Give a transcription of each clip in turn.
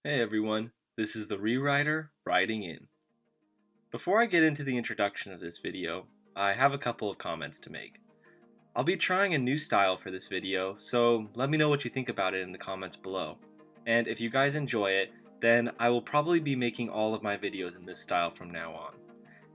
Hey everyone, this is the rewriter writing in. Before I get into the introduction of this video, I have a couple of comments to make. I'll be trying a new style for this video, so let me know what you think about it in the comments below. And if you guys enjoy it, then I will probably be making all of my videos in this style from now on.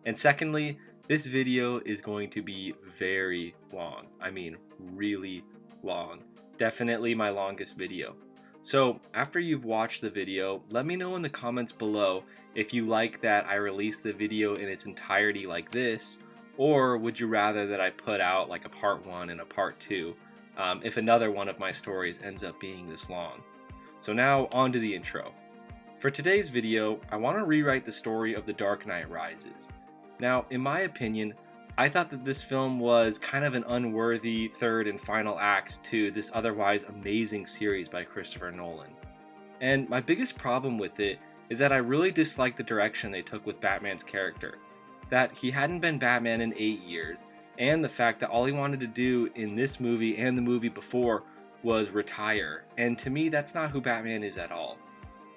And secondly, this video is going to be very long. I mean, really long. Definitely my longest video. So after you've watched the video, let me know in the comments below if you like that I release the video in its entirety like this, or would you rather that I put out like a part 1 and a part 2 if another one of my stories ends up being this long. So now on to the intro. For today's video, I want to rewrite the story of The Dark Knight Rises. Now, in my opinion, I thought that this film was kind of an unworthy third and final act to this otherwise amazing series by Christopher Nolan. And my biggest problem with it is that I really disliked the direction they took with Batman's character. That he hadn't been Batman in 8 years, and the fact that all he wanted to do in this movie and the movie before was retire. And to me, that's not who Batman is at all.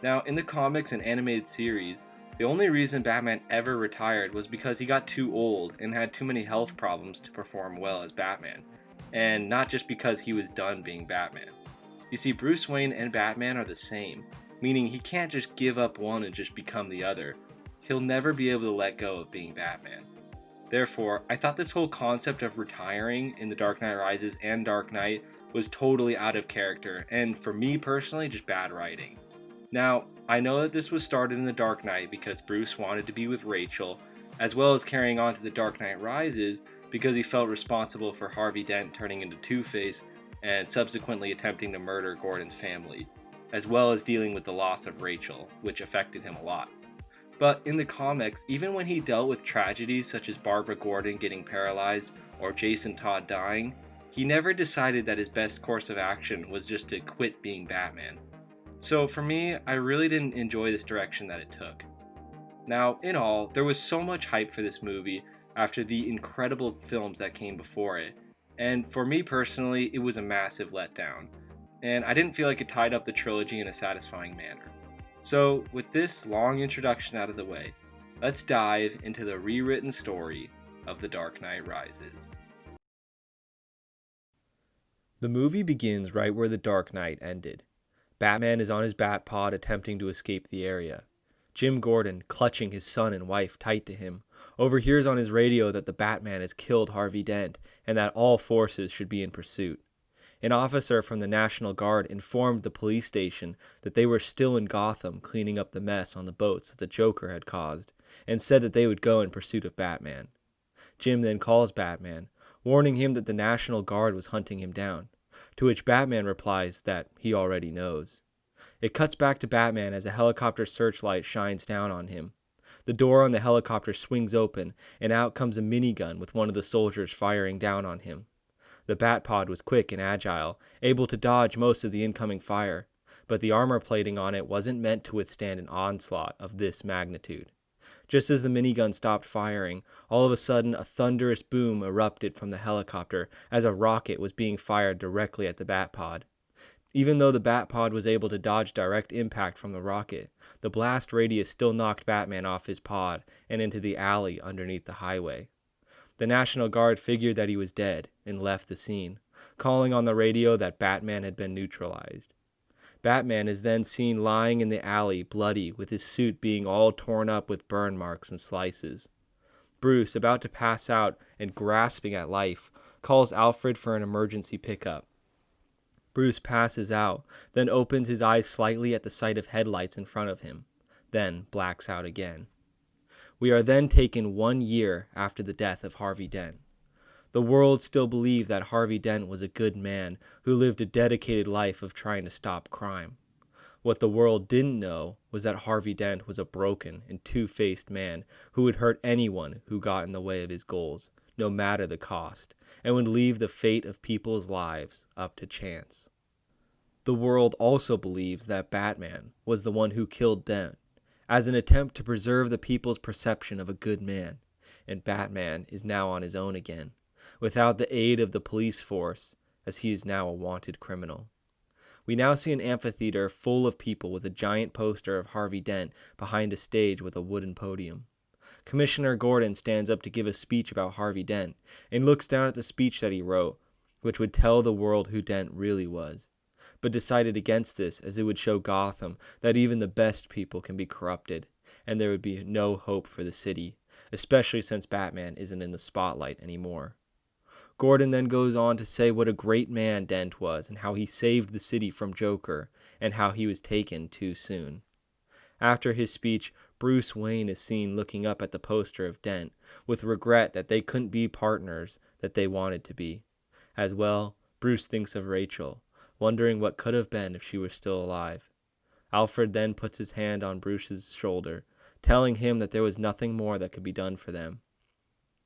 Now, in the comics and animated series, the only reason Batman ever retired was because he got too old and had too many health problems to perform well as Batman, and not just because he was done being Batman. You see, Bruce Wayne and Batman are the same, meaning he can't just give up one and just become the other. He'll never be able to let go of being Batman. Therefore, I thought this whole concept of retiring in The Dark Knight Rises and Dark Knight was totally out of character, and for me personally, just bad writing. Now, I know that this was started in The Dark Knight because Bruce wanted to be with Rachel, as well as carrying on to The Dark Knight Rises because he felt responsible for Harvey Dent turning into Two-Face and subsequently attempting to murder Gordon's family, as well as dealing with the loss of Rachel, which affected him a lot. But in the comics, even when he dealt with tragedies such as Barbara Gordon getting paralyzed or Jason Todd dying, he never decided that his best course of action was just to quit being Batman. So for me, I really didn't enjoy this direction that it took. Now, in all, there was so much hype for this movie after the incredible films that came before it, and for me personally, it was a massive letdown, and I didn't feel like it tied up the trilogy in a satisfying manner. So, with this long introduction out of the way, let's dive into the rewritten story of The Dark Knight Rises. The movie begins right where The Dark Knight ended. Batman is on his Batpod attempting to escape the area. Jim Gordon, clutching his son and wife tight to him, overhears on his radio that the Batman has killed Harvey Dent and that all forces should be in pursuit. An officer from the National Guard informed the police station that they were still in Gotham cleaning up the mess on the boats that the Joker had caused, and said that they would go in pursuit of Batman. Jim then calls Batman, warning him that the National Guard was hunting him down, to which Batman replies that he already knows. It cuts back to Batman as a helicopter searchlight shines down on him. The door on the helicopter swings open, and out comes a minigun with one of the soldiers firing down on him. The Batpod was quick and agile, able to dodge most of the incoming fire, but the armor plating on it wasn't meant to withstand an onslaught of this magnitude. Just as the minigun stopped firing, all of a sudden a thunderous boom erupted from the helicopter as a rocket was being fired directly at the Batpod. Even though the Batpod was able to dodge direct impact from the rocket, the blast radius still knocked Batman off his pod and into the alley underneath the highway. The National Guard figured that he was dead and left the scene, calling on the radio that Batman had been neutralized. Batman is then seen lying in the alley, bloody, with his suit being all torn up with burn marks and slices. Bruce, about to pass out and grasping at life, calls Alfred for an emergency pickup. Bruce passes out, then opens his eyes slightly at the sight of headlights in front of him, then blacks out again. We are then taken 1 year after the death of Harvey Dent. The world still believed that Harvey Dent was a good man who lived a dedicated life of trying to stop crime. What the world didn't know was that Harvey Dent was a broken and two-faced man who would hurt anyone who got in the way of his goals, no matter the cost, and would leave the fate of people's lives up to chance. The world also believes that Batman was the one who killed Dent, as an attempt to preserve the people's perception of a good man, and Batman is now on his own again, without the aid of the police force, as he is now a wanted criminal. We now see an amphitheater full of people with a giant poster of Harvey Dent behind a stage with a wooden podium. Commissioner Gordon stands up to give a speech about Harvey Dent and looks down at the speech that he wrote, which would tell the world who Dent really was, but decided against this as it would show Gotham that even the best people can be corrupted, and there would be no hope for the city, especially since Batman isn't in the spotlight anymore. Gordon then goes on to say what a great man Dent was and how he saved the city from Joker and how he was taken too soon. After his speech, Bruce Wayne is seen looking up at the poster of Dent with regret that they couldn't be partners that they wanted to be. As well, Bruce thinks of Rachel, wondering what could have been if she were still alive. Alfred then puts his hand on Bruce's shoulder, telling him that there was nothing more that could be done for them.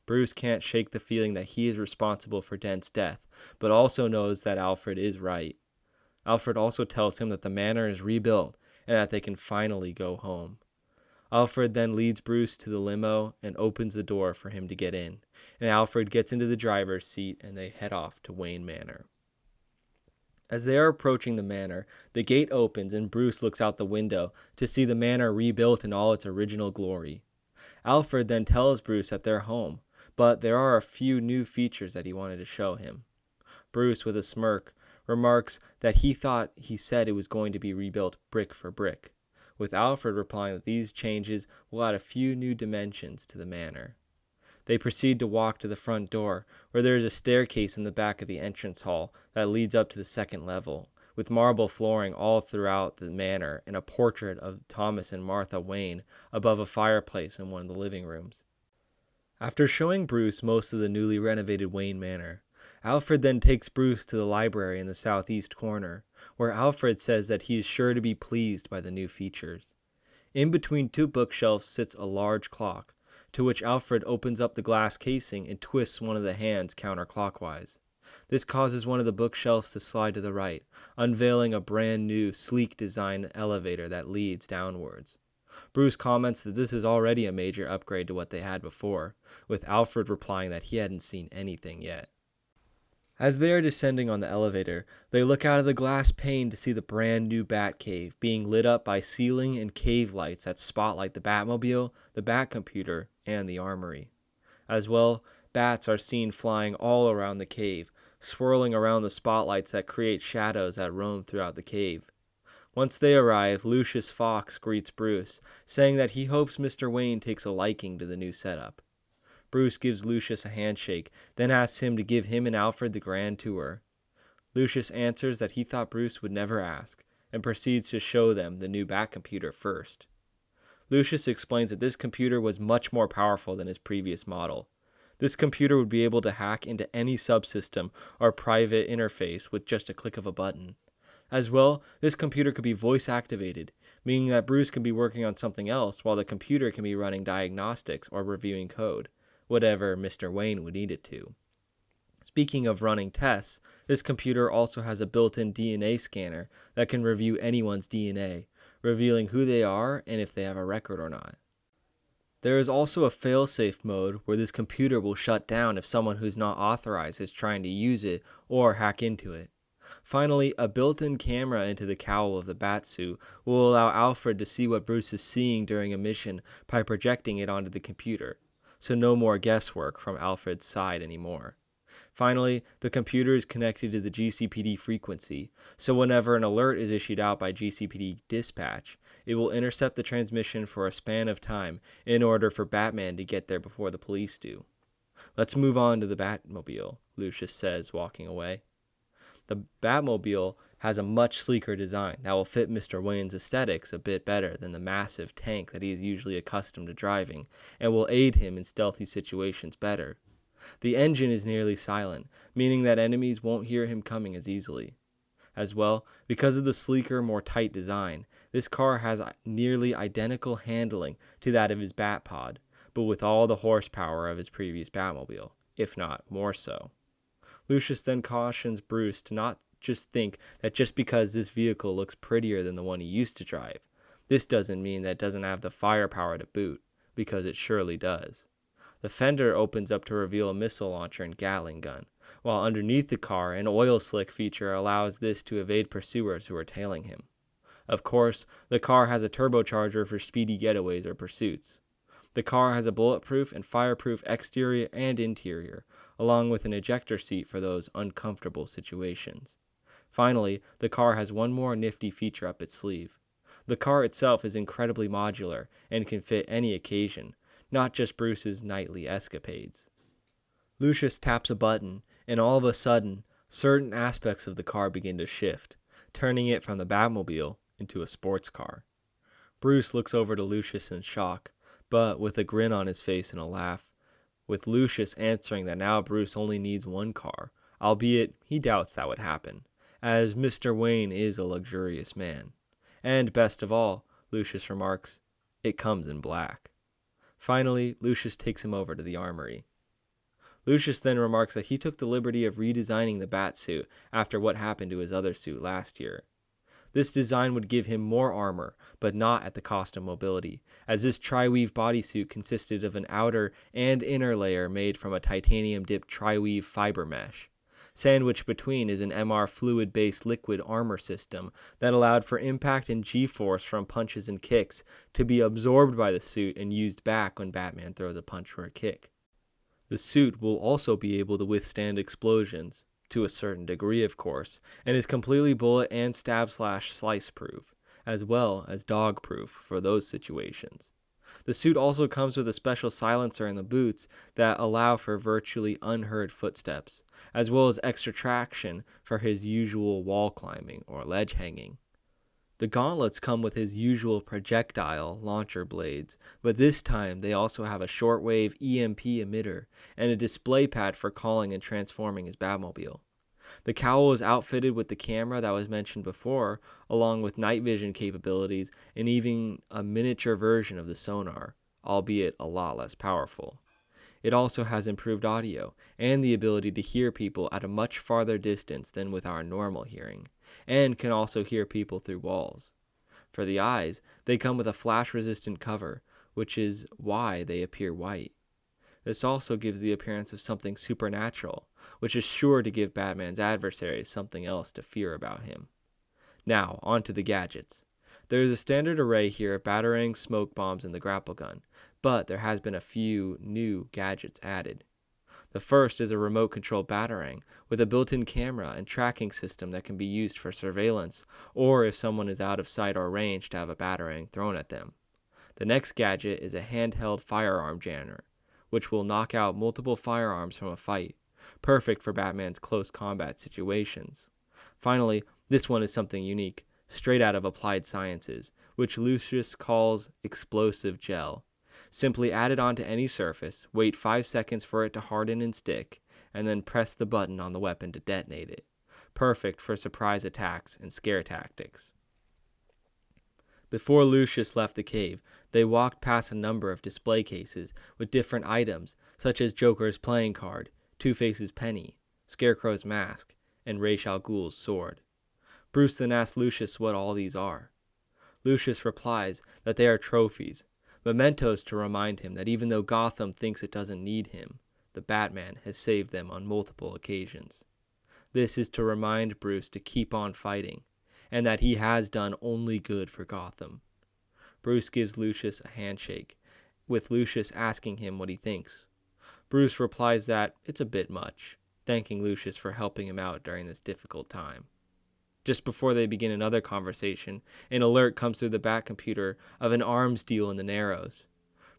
Bruce can't shake the feeling that he is responsible for Dent's death, but also knows that Alfred is right. Alfred also tells him that the manor is rebuilt and that they can finally go home. Alfred then leads Bruce to the limo and opens the door for him to get in, and Alfred gets into the driver's seat and they head off to Wayne Manor. As they are approaching the manor, the gate opens and Bruce looks out the window to see the manor rebuilt in all its original glory. Alfred then tells Bruce that they're home, but there are a few new features that he wanted to show him. Bruce, with a smirk, remarks that he thought he said it was going to be rebuilt brick for brick, with Alfred replying that these changes will add a few new dimensions to the manor. They proceed to walk to the front door, where there is a staircase in the back of the entrance hall that leads up to the second level, with marble flooring all throughout the manor and a portrait of Thomas and Martha Wayne above a fireplace in one of the living rooms. After showing Bruce most of the newly renovated Wayne Manor, Alfred then takes Bruce to the library in the southeast corner, where Alfred says that he is sure to be pleased by the new features. In between two bookshelves sits a large clock, to which Alfred opens up the glass casing and twists one of the hands counterclockwise. This causes one of the bookshelves to slide to the right, unveiling a brand new, sleek design elevator that leads downwards. Bruce comments that this is already a major upgrade to what they had before, with Alfred replying that he hadn't seen anything yet. As they are descending on the elevator, they look out of the glass pane to see the brand new Batcave being lit up by ceiling and cave lights that spotlight the Batmobile, the Batcomputer, and the armory. As well, bats are seen flying all around the cave, swirling around the spotlights that create shadows that roam throughout the cave. Once they arrive, Lucius Fox greets Bruce, saying that he hopes Mr. Wayne takes a liking to the new setup. Bruce gives Lucius a handshake, then asks him to give him and Alfred the grand tour. Lucius answers that he thought Bruce would never ask, and proceeds to show them the new Batcomputer first. Lucius explains that this computer was much more powerful than his previous model. This computer would be able to hack into any subsystem or private interface with just a click of a button. As well, this computer could be voice activated, meaning that Bruce can be working on something else while the computer can be running diagnostics or reviewing code, whatever Mr. Wayne would need it to. Speaking of running tests, this computer also has a built-in DNA scanner that can review anyone's DNA, revealing who they are and if they have a record or not. There is also a fail-safe mode where this computer will shut down if someone who's not authorized is trying to use it or hack into it. Finally, a built-in camera into the cowl of the Batsuit will allow Alfred to see what Bruce is seeing during a mission by projecting it onto the computer, so no more guesswork from Alfred's side anymore. Finally, the computer is connected to the GCPD frequency, so whenever an alert is issued out by GCPD dispatch, it will intercept the transmission for a span of time in order for Batman to get there before the police do. Let's move on to the Batmobile, Lucius says, walking away. The Batmobile has a much sleeker design that will fit Mr. Wayne's aesthetics a bit better than the massive tank that he is usually accustomed to driving, and will aid him in stealthy situations better. The engine is nearly silent, meaning that enemies won't hear him coming as easily. As well, because of the sleeker, more tight design, this car has nearly identical handling to that of his Batpod, but with all the horsepower of his previous Batmobile, if not more so. Lucius then cautions Bruce to not just think that just because this vehicle looks prettier than the one he used to drive, this doesn't mean that it doesn't have the firepower to boot, because it surely does. The fender opens up to reveal a missile launcher and Gatling gun, while underneath the car, an oil slick feature allows this to evade pursuers who are tailing him. Of course, the car has a turbocharger for speedy getaways or pursuits. The car has a bulletproof and fireproof exterior and interior, along with an ejector seat for those uncomfortable situations. Finally, the car has one more nifty feature up its sleeve. The car itself is incredibly modular and can fit any occasion, not just Bruce's nightly escapades. Lucius taps a button, and all of a sudden, certain aspects of the car begin to shift, turning it from the Batmobile into a sports car. Bruce looks over to Lucius in shock, but with a grin on his face and a laugh, with Lucius answering that now Bruce only needs one car, albeit he doubts that would happen, as Mr. Wayne is a luxurious man. And best of all, Lucius remarks, it comes in black. Finally, Lucius takes him over to the armory. Lucius then remarks that he took the liberty of redesigning the Batsuit after what happened to his other suit last year. This design would give him more armor, but not at the cost of mobility, as this tri-weave bodysuit consisted of an outer and inner layer made from a titanium-dipped tri-weave fiber mesh. Sandwiched between is an MR fluid-based liquid armor system that allowed for impact and G-force from punches and kicks to be absorbed by the suit and used back when Batman throws a punch or a kick. The suit will also be able to withstand explosions, to a certain degree of course, and is completely bullet and stab/slice proof, as well as dog proof for those situations. The suit also comes with a special silencer in the boots that allow for virtually unheard footsteps, as well as extra traction for his usual wall climbing or ledge hanging. The gauntlets come with his usual projectile launcher blades, but this time they also have a shortwave EMP emitter and a display pad for calling and transforming his Batmobile. The cowl is outfitted with the camera that was mentioned before, along with night vision capabilities and even a miniature version of the sonar, albeit a lot less powerful. It also has improved audio and the ability to hear people at a much farther distance than with our normal hearing, and can also hear people through walls. For the eyes, they come with a flash-resistant cover, which is why they appear white. This also gives the appearance of something supernatural, which is sure to give Batman's adversaries something else to fear about him. Now, on to the gadgets. There is a standard array here of batarangs, smoke bombs, and the grapple gun, but there has been a few new gadgets added. The first is a remote-controlled batarang with a built-in camera and tracking system that can be used for surveillance, or if someone is out of sight or range to have a batarang thrown at them. The next gadget is a handheld firearm jammer, which will knock out multiple firearms from a fight, perfect for Batman's close combat situations. Finally, this one is something unique, straight out of Applied Sciences, which Lucius calls explosive gel. Simply add it onto any surface, wait 5 seconds for it to harden and stick, and then press the button on the weapon to detonate it. Perfect for surprise attacks and scare tactics. Before Lucius left the cave, they walked past a number of display cases with different items, such as Joker's playing card, Two-Face's penny, Scarecrow's mask, and Ra's al Ghul's sword. Bruce then asks Lucius what all these are. Lucius replies that they are trophies, mementos to remind him that even though Gotham thinks it doesn't need him, the Batman has saved them on multiple occasions. This is to remind Bruce to keep on fighting, and that he has done only good for Gotham. Bruce gives Lucius a handshake, with Lucius asking him what he thinks. Bruce replies that it's a bit much, thanking Lucius for helping him out during this difficult time. Just before they begin another conversation, an alert comes through the Bat computer of an arms deal in the Narrows.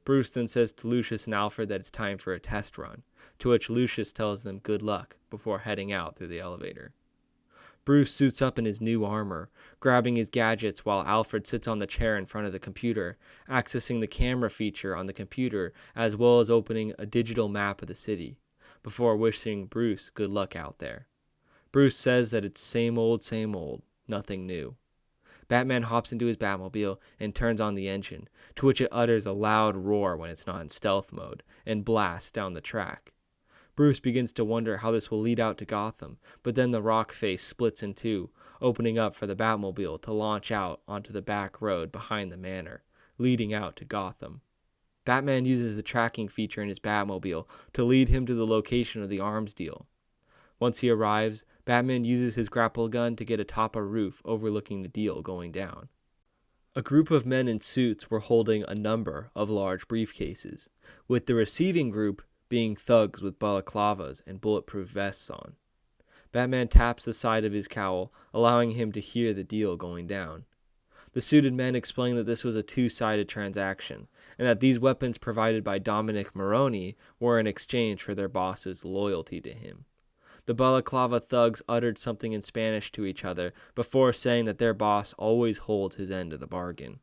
Bruce then says to Lucius and Alfred that it's time for a test run, to which Lucius tells them good luck before heading out through the elevator. Bruce suits up in his new armor, grabbing his gadgets while Alfred sits on the chair in front of the computer, accessing the camera feature on the computer as well as opening a digital map of the city, before wishing Bruce good luck out there. Bruce says that it's same old, nothing new. Batman hops into his Batmobile and turns on the engine, to which it utters a loud roar when it's not in stealth mode, and blasts down the track. Bruce begins to wonder how this will lead out to Gotham, but then the rock face splits in two, opening up for the Batmobile to launch out onto the back road behind the manor, leading out to Gotham. Batman uses the tracking feature in his Batmobile to lead him to the location of the arms deal. Once he arrives, Batman uses his grapple gun to get atop a roof overlooking the deal going down. A group of men in suits were holding a number of large briefcases, with the receiving group being thugs with balaclavas and bulletproof vests on. Batman taps the side of his cowl, allowing him to hear the deal going down. The suited men explain that this was a two-sided transaction, and that these weapons provided by Dominic Maroney were in exchange for their boss's loyalty to him. The balaclava thugs uttered something in Spanish to each other before saying that their boss always holds his end of the bargain.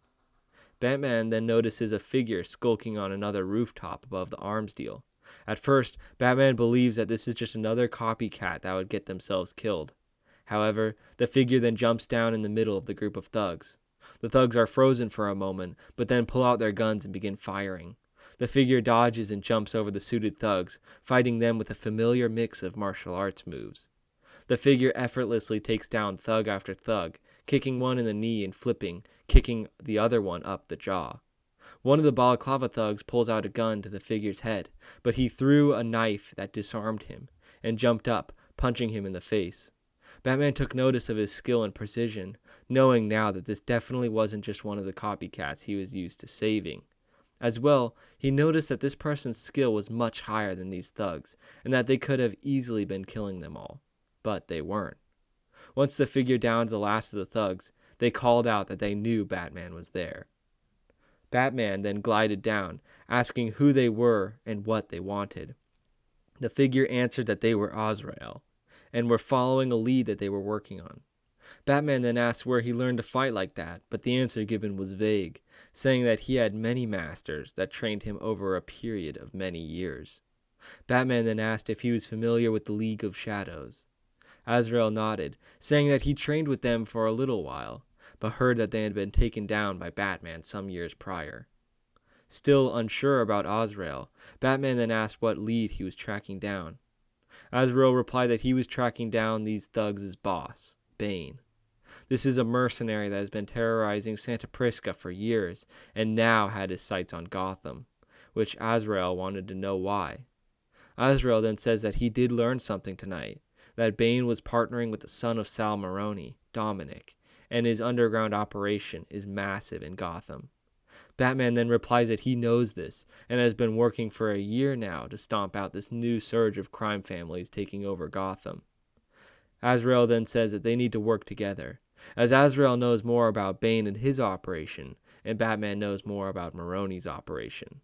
Batman then notices a figure skulking on another rooftop above the arms deal. At first, Batman believes that this is just another copycat that would get themselves killed. However, the figure then jumps down in the middle of the group of thugs. The thugs are frozen for a moment, but then pull out their guns and begin firing. The figure dodges and jumps over the suited thugs, fighting them with a familiar mix of martial arts moves. The figure effortlessly takes down thug after thug, kicking one in the knee and flipping, kicking the other one up the jaw. One of the balaclava thugs pulls out a gun to the figure's head, but he threw a knife that disarmed him, and jumped up, punching him in the face. Batman took notice of his skill and precision, knowing now that this definitely wasn't just one of the copycats he was used to saving. As well, he noticed that this person's skill was much higher than these thugs, and that they could have easily been killing them all. But they weren't. Once the figure downed the last of the thugs, they called out that they knew Batman was there. Batman then glided down, asking who they were and what they wanted. The figure answered that they were Azrael, and were following a lead that they were working on. Batman then asked where he learned to fight like that, but the answer given was vague, saying that he had many masters that trained him over a period of many years. Batman then asked if he was familiar with the League of Shadows. Azrael nodded, saying that he trained with them for a little while, but heard that they had been taken down by Batman some years prior. Still unsure about Azrael, Batman then asked what lead he was tracking down. Azrael replied that he was tracking down these thugs' boss, Bane. This is a mercenary that has been terrorizing Santa Prisca for years, and now had his sights on Gotham, which Azrael wanted to know why. Azrael then says that he did learn something tonight, that Bane was partnering with the son of Sal Maroni, Dominic, and his underground operation is massive in Gotham. Batman then replies that he knows this, and has been working for a year now to stomp out this new surge of crime families taking over Gotham. Azrael then says that they need to work together, as Azrael knows more about Bane and his operation, and Batman knows more about Maroni's operation.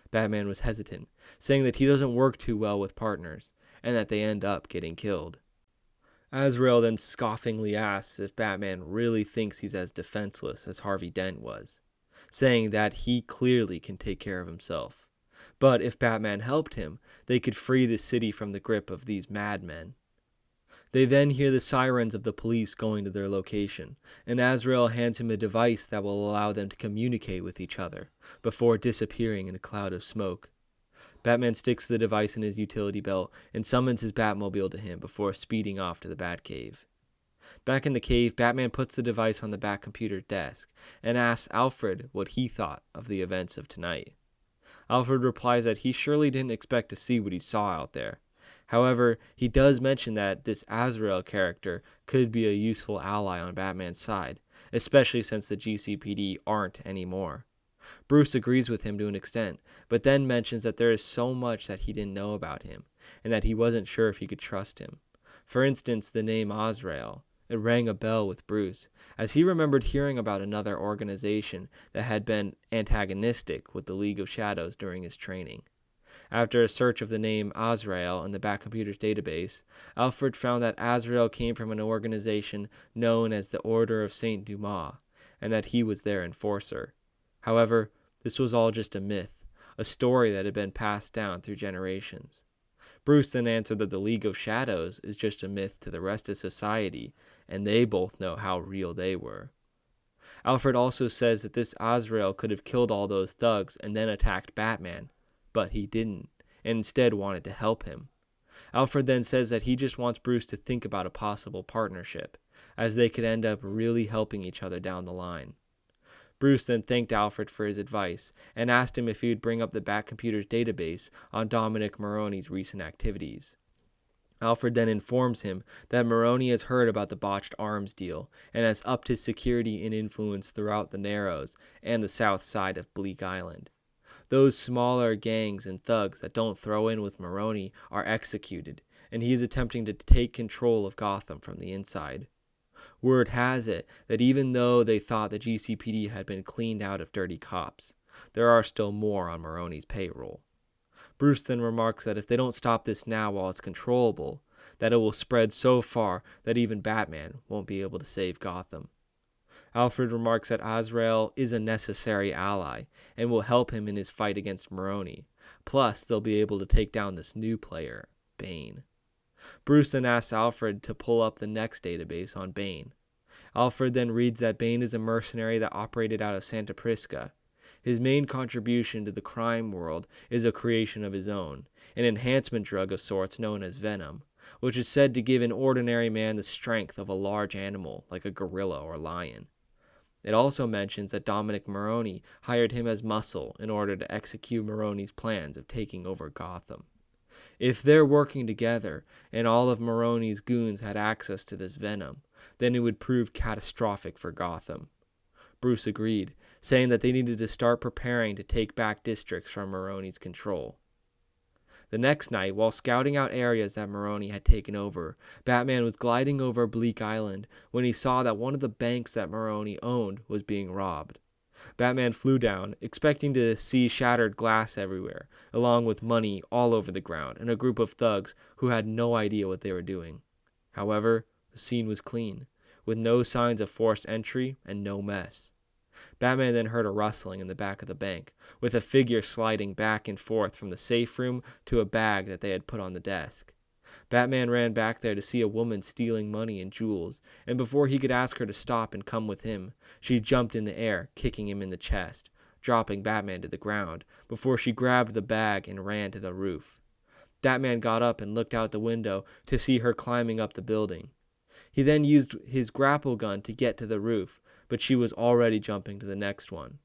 Batman was hesitant, saying that he doesn't work too well with partners, and that they end up getting killed. Azrael then scoffingly asks if Batman really thinks he's as defenseless as Harvey Dent was, saying that he clearly can take care of himself. But if Batman helped him, they could free the city from the grip of these madmen. They then hear the sirens of the police going to their location, and Azrael hands him a device that will allow them to communicate with each other, before disappearing in a cloud of smoke. Batman sticks the device in his utility belt and summons his Batmobile to him before speeding off to the Batcave. Back in the cave, Batman puts the device on the Batcomputer's desk and asks Alfred what he thought of the events of tonight. Alfred replies that he surely didn't expect to see what he saw out there. However, he does mention that this Azrael character could be a useful ally on Batman's side, especially since the GCPD aren't anymore. Bruce agrees with him to an extent, but then mentions that there is so much that he didn't know about him, and that he wasn't sure if he could trust him. For instance, the name Azrael. It rang a bell with Bruce, as he remembered hearing about another organization that had been antagonistic with the League of Shadows during his training. After a search of the name Azrael in the Batcomputer's database, Alfred found that Azrael came from an organization known as the Order of Saint Dumas, and that he was their enforcer. However, this was all just a myth, a story that had been passed down through generations. Bruce then answered that the League of Shadows is just a myth to the rest of society, and they both know how real they were. Alfred also says that this Azrael could have killed all those thugs and then attacked Batman, but he didn't, and instead wanted to help him. Alfred then says that he just wants Bruce to think about a possible partnership, as they could end up really helping each other down the line. Bruce then thanked Alfred for his advice, and asked him if he would bring up the Batcomputer's database on Dominic Maroney's recent activities. Alfred then informs him that Moroni has heard about the botched arms deal and has upped his security and influence throughout the Narrows and the south side of Bleak Island. Those smaller gangs and thugs that don't throw in with Moroni are executed, and he is attempting to take control of Gotham from the inside. Word has it that even though they thought the GCPD had been cleaned out of dirty cops, there are still more on Moroni's payroll. Bruce then remarks that if they don't stop this now while it's controllable, that it will spread so far that even Batman won't be able to save Gotham. Alfred remarks that Azrael is a necessary ally and will help him in his fight against Moroni. Plus, they'll be able to take down this new player, Bane. Bruce then asks Alfred to pull up the next database on Bane. Alfred then reads that Bane is a mercenary that operated out of Santa Prisca. His main contribution to the crime world is a creation of his own, an enhancement drug of sorts known as Venom, which is said to give an ordinary man the strength of a large animal like a gorilla or lion. It also mentions that Dominic Moroni hired him as muscle in order to execute Moroni's plans of taking over Gotham. If they're working together and all of Moroni's goons had access to this venom, then it would prove catastrophic for Gotham. Bruce agreed, saying that they needed to start preparing to take back districts from Moroni's control. The next night, while scouting out areas that Moroni had taken over, Batman was gliding over Bleak Island when he saw that one of the banks that Moroni owned was being robbed. Batman flew down, expecting to see shattered glass everywhere, along with money all over the ground and a group of thugs who had no idea what they were doing. However, the scene was clean, with no signs of forced entry and no mess. Batman then heard a rustling in the back of the bank, with a figure sliding back and forth from the safe room to a bag that they had put on the desk. Batman ran back there to see a woman stealing money and jewels, and before he could ask her to stop and come with him, she jumped in the air, kicking him in the chest, dropping Batman to the ground, before she grabbed the bag and ran to the roof. Batman got up and looked out the window to see her climbing up the building. He then used his grapple gun to get to the roof, but she was already jumping to the next one.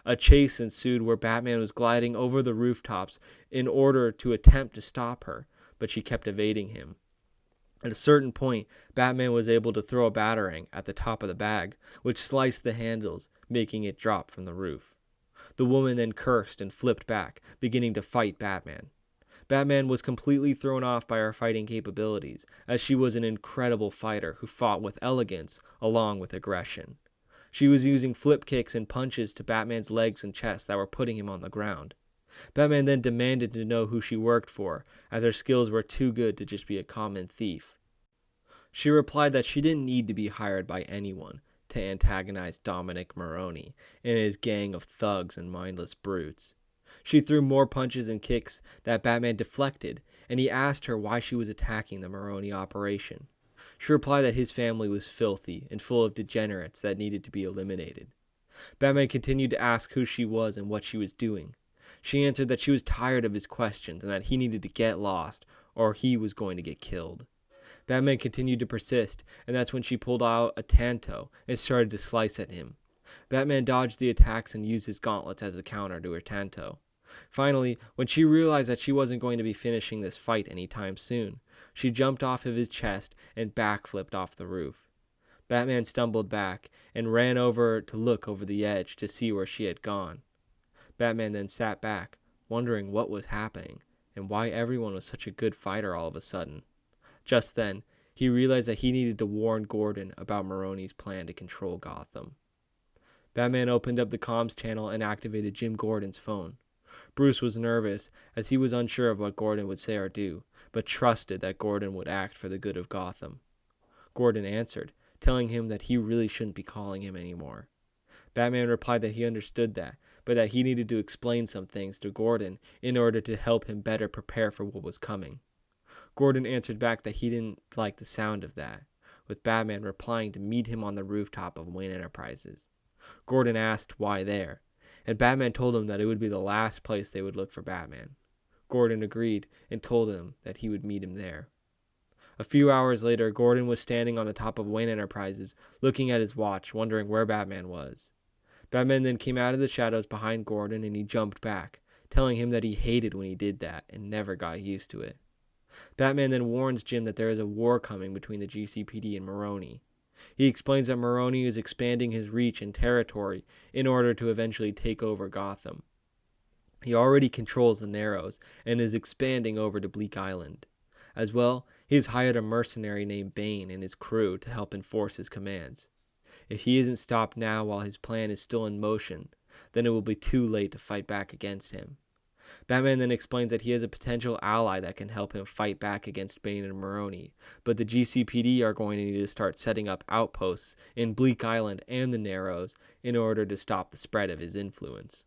A chase ensued where Batman was gliding over the rooftops in order to attempt to stop her, but she kept evading him. At a certain point, Batman was able to throw a batarang at the top of the bag, which sliced the handles, making it drop from the roof. The woman then cursed and flipped back, beginning to fight Batman. Batman was completely thrown off by her fighting capabilities, as she was an incredible fighter who fought with elegance along with aggression. She was using flip kicks and punches to Batman's legs and chest that were putting him on the ground. Batman then demanded to know who she worked for, as her skills were too good to just be a common thief. She replied that she didn't need to be hired by anyone to antagonize Dominic Moroni and his gang of thugs and mindless brutes. She threw more punches and kicks that Batman deflected, and he asked her why she was attacking the Moroni operation. She replied that his family was filthy and full of degenerates that needed to be eliminated. Batman continued to ask who she was and what she was doing. She answered that she was tired of his questions and that he needed to get lost or he was going to get killed. Batman continued to persist, and that's when she pulled out a tanto and started to slice at him. Batman dodged the attacks and used his gauntlets as a counter to her tanto. Finally, when she realized that she wasn't going to be finishing this fight anytime soon, she jumped off of his chest and backflipped off the roof. Batman stumbled back and ran over to look over the edge to see where she had gone. Batman then sat back, wondering what was happening and why everyone was such a good fighter all of a sudden. Just then, he realized that he needed to warn Gordon about Moroni's plan to control Gotham. Batman opened up the comms channel and activated Jim Gordon's phone. Bruce was nervous, as he was unsure of what Gordon would say or do, but trusted that Gordon would act for the good of Gotham. Gordon answered, telling him that he really shouldn't be calling him anymore. Batman replied that he understood that, but that he needed to explain some things to Gordon in order to help him better prepare for what was coming. Gordon answered back that he didn't like the sound of that, with Batman replying to meet him on the rooftop of Wayne Enterprises. Gordon asked why there, and Batman told him that it would be the last place they would look for Batman. Gordon agreed and told him that he would meet him there. A few hours later, Gordon was standing on the top of Wayne Enterprises, looking at his watch, wondering where Batman was. Batman then came out of the shadows behind Gordon and he jumped back, telling him that he hated when he did that and never got used to it. Batman then warns Jim that there is a war coming between the GCPD and Maroni. He explains that Maroni is expanding his reach and territory in order to eventually take over Gotham. He already controls the Narrows and is expanding over to Bleak Island. As well, he has hired a mercenary named Bane and his crew to help enforce his commands. If he isn't stopped now while his plan is still in motion, then it will be too late to fight back against him. Batman then explains that he has a potential ally that can help him fight back against Bane and Maroni, but the GCPD are going to need to start setting up outposts in Bleak Island and the Narrows in order to stop the spread of his influence.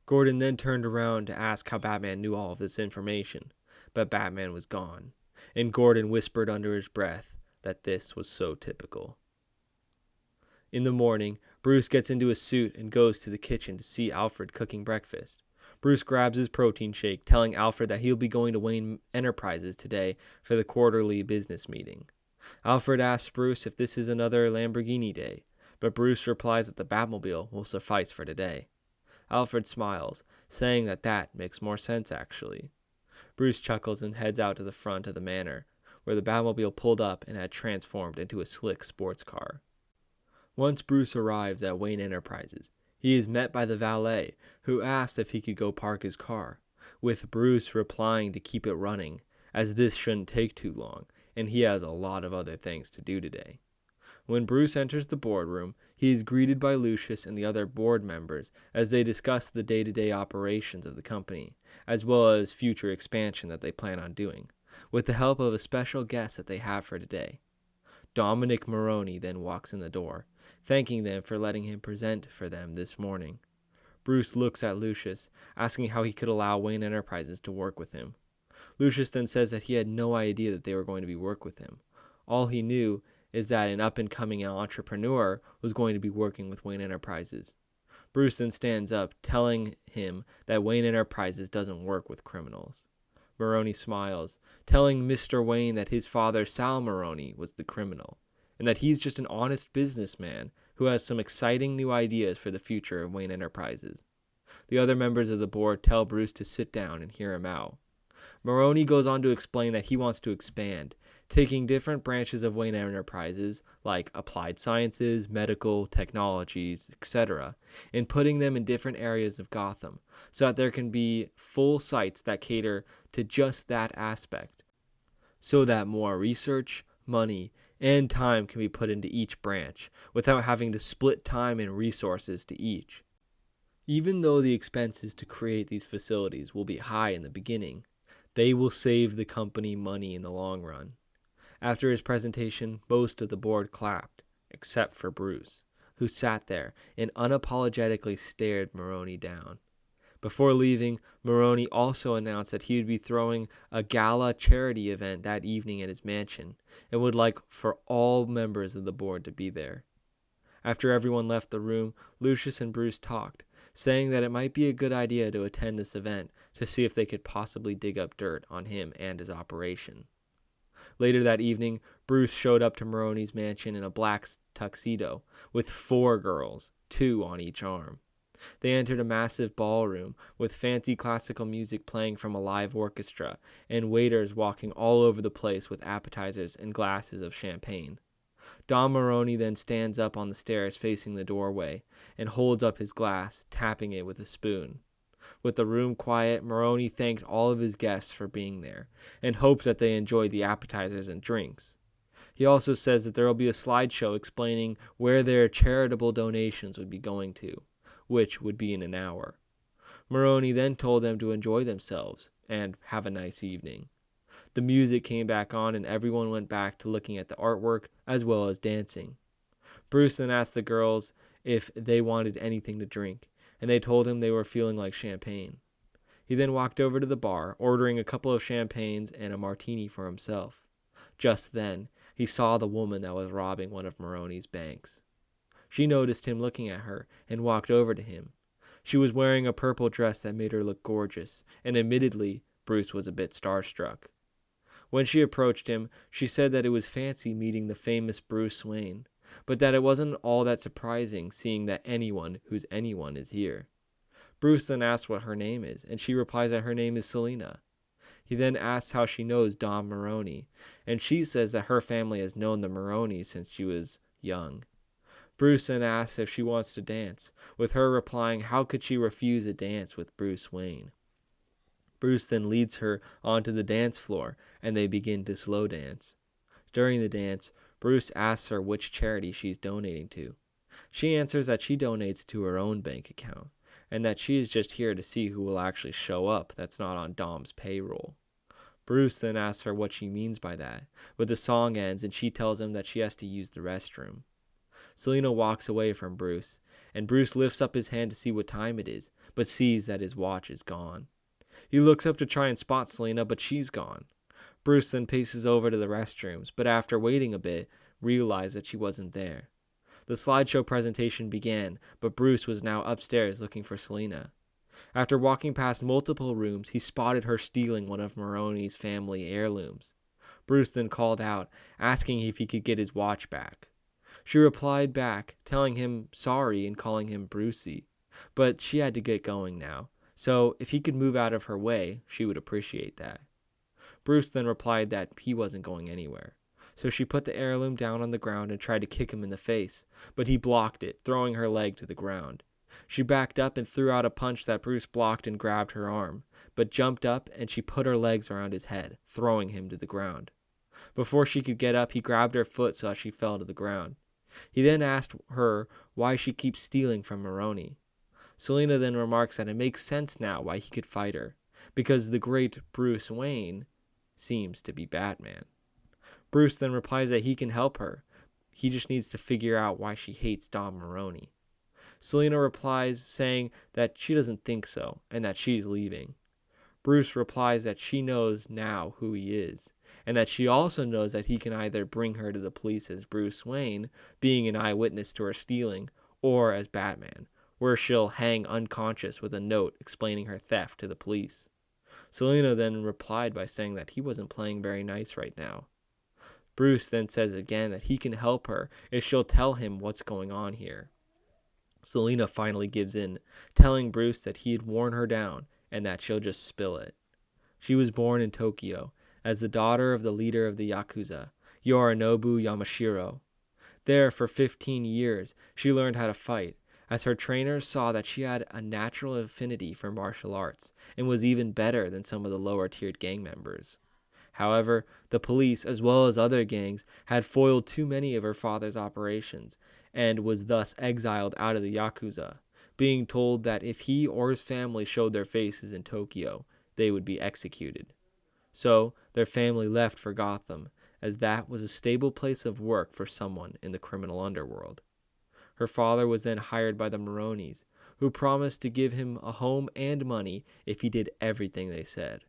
Gordon then turned around to ask how Batman knew all of this information, but Batman was gone, and Gordon whispered under his breath that this was so typical. In the morning, Bruce gets into his suit and goes to the kitchen to see Alfred cooking breakfast. Bruce grabs his protein shake, telling Alfred that he'll be going to Wayne Enterprises today for the quarterly business meeting. Alfred asks Bruce if this is another Lamborghini day, but Bruce replies that the Batmobile will suffice for today. Alfred smiles, saying that makes more sense actually. Bruce chuckles and heads out to the front of the manor, where the Batmobile pulled up and had transformed into a slick sports car. Once Bruce arrives at Wayne Enterprises, he is met by the valet, who asks if he could go park his car, with Bruce replying to keep it running, as this shouldn't take too long, and he has a lot of other things to do today. When Bruce enters the boardroom, he is greeted by Lucius and the other board members as they discuss the day-to-day operations of the company, as well as future expansion that they plan on doing, with the help of a special guest that they have for today. Dominic Maroni then walks in the door, thanking them for letting him present for them this morning. Bruce looks at Lucius, asking how he could allow Wayne Enterprises to work with him. Lucius then says that he had no idea that they were going to be work with him. All he knew is that an up-and-coming entrepreneur was going to be working with Wayne Enterprises. Bruce then stands up, telling him that Wayne Enterprises doesn't work with criminals. Maroni smiles, telling Mr. Wayne that his father, Sal Maroni, was the criminal, and that he's just an honest businessman who has some exciting new ideas for the future of Wayne Enterprises. The other members of the board tell Bruce to sit down and hear him out. Maroni goes on to explain that he wants to expand, taking different branches of Wayne Enterprises, like applied sciences, medical, technologies, etc., and putting them in different areas of Gotham, so that there can be full sites that cater to just that aspect, so that more research, money, and time can be put into each branch, without having to split time and resources to each. Even though the expenses to create these facilities will be high in the beginning, they will save the company money in the long run. After his presentation, most of the board clapped, except for Bruce, who sat there and unapologetically stared Maroni down. Before leaving, Maroni also announced that he would be throwing a gala charity event that evening at his mansion, and would like for all members of the board to be there. After everyone left the room, Lucius and Bruce talked, saying that it might be a good idea to attend this event to see if they could possibly dig up dirt on him and his operation. Later that evening, Bruce showed up to Maroni's mansion in a black tuxedo, with 4 girls, 2 on each arm. They entered a massive ballroom, with fancy classical music playing from a live orchestra, and waiters walking all over the place with appetizers and glasses of champagne. Don Maroni then stands up on the stairs facing the doorway, and holds up his glass, tapping it with a spoon. With the room quiet, Maroni thanked all of his guests for being there, and hopes that they enjoyed the appetizers and drinks. He also says that there will be a slideshow explaining where their charitable donations would be going to, which would be in an hour. Maroni then told them to enjoy themselves, and have a nice evening. The music came back on, and everyone went back to looking at the artwork as well as dancing. Bruce then asked the girls if they wanted anything to drink, and they told him they were feeling like champagne. He then walked over to the bar, ordering a couple of champagnes and a martini for himself. Just then, he saw the woman that was robbing one of Maroni's banks. She noticed him looking at her and walked over to him. She was wearing a purple dress that made her look gorgeous, and admittedly, Bruce was a bit starstruck. When she approached him, she said that it was fancy meeting the famous Bruce Wayne, but that it wasn't all that surprising seeing that anyone who's anyone is here. Bruce then asked what her name is, and she replies that her name is Selina. He then asks how she knows Dom Maroney, and she says that her family has known the Maroneys since she was young. Bruce then asks if she wants to dance, with her replying how could she refuse a dance with Bruce Wayne. Bruce then leads her onto the dance floor, and they begin to slow dance. During the dance, Bruce asks her which charity she's donating to. She answers that she donates to her own bank account, and that she is just here to see who will actually show up that's not on Dom's payroll. Bruce then asks her what she means by that, but the song ends and she tells him that she has to use the restroom. Selina walks away from Bruce, and Bruce lifts up his hand to see what time it is, but sees that his watch is gone. He looks up to try and spot Selina, but she's gone. Bruce then paces over to the restrooms, but after waiting a bit, realized that she wasn't there. The slideshow presentation began, but Bruce was now upstairs looking for Selina. After walking past multiple rooms, he spotted her stealing one of Maroney's family heirlooms. Bruce then called out, asking if he could get his watch back. She replied back, telling him sorry and calling him Brucey, but she had to get going now, so if he could move out of her way, she would appreciate that. Bruce then replied that he wasn't going anywhere, so she put the heirloom down on the ground and tried to kick him in the face, but he blocked it, throwing her leg to the ground. She backed up and threw out a punch that Bruce blocked and grabbed her arm, but jumped up and she put her legs around his head, throwing him to the ground. Before she could get up, he grabbed her foot so that she fell to the ground. He then asked her why she keeps stealing from Maroney. Selina then remarks that it makes sense now why he could fight her, because the great Bruce Wayne seems to be Batman. Bruce then replies that he can help her. He just needs to figure out why she hates Dom Maroney. Selina replies saying that she doesn't think so and that she's leaving. Bruce replies that she knows now who he is, and that she also knows that he can either bring her to the police as Bruce Wayne, being an eyewitness to her stealing, or as Batman, where she'll hang unconscious with a note explaining her theft to the police. Selina then replied by saying that he wasn't playing very nice right now. Bruce then says again that he can help her if she'll tell him what's going on here. Selina finally gives in, telling Bruce that he had worn her down and that she'll just spill it. She was born in Tokyo as the daughter of the leader of the Yakuza, Yorinobu Yamashiro. There, for 15 years, she learned how to fight, as her trainers saw that she had a natural affinity for martial arts and was even better than some of the lower-tiered gang members. However, the police, as well as other gangs, had foiled too many of her father's operations, and was thus exiled out of the Yakuza, being told that if he or his family showed their faces in Tokyo, they would be executed. So, their family left for Gotham, as that was a stable place of work for someone in the criminal underworld. Her father was then hired by the Maroneys, who promised to give him a home and money if he did everything they said.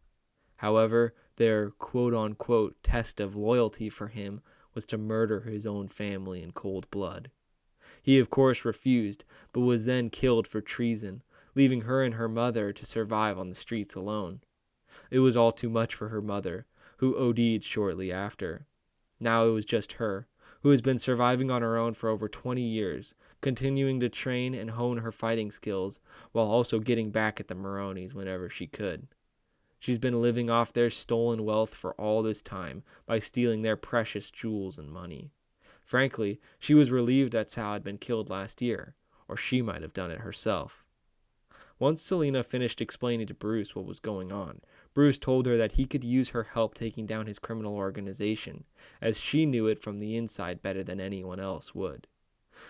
However, their quote-unquote test of loyalty for him was to murder his own family in cold blood. He of course refused, but was then killed for treason, leaving her and her mother to survive on the streets alone. It was all too much for her mother, who OD'd shortly after. Now it was just her, who has been surviving on her own for over 20 years, continuing to train and hone her fighting skills, while also getting back at the Maroneys whenever she could. She's been living off their stolen wealth for all this time by stealing their precious jewels and money. Frankly, she was relieved that Sal had been killed last year, or she might have done it herself. Once Selina finished explaining to Bruce what was going on, Bruce told her that he could use her help taking down his criminal organization, as she knew it from the inside better than anyone else would.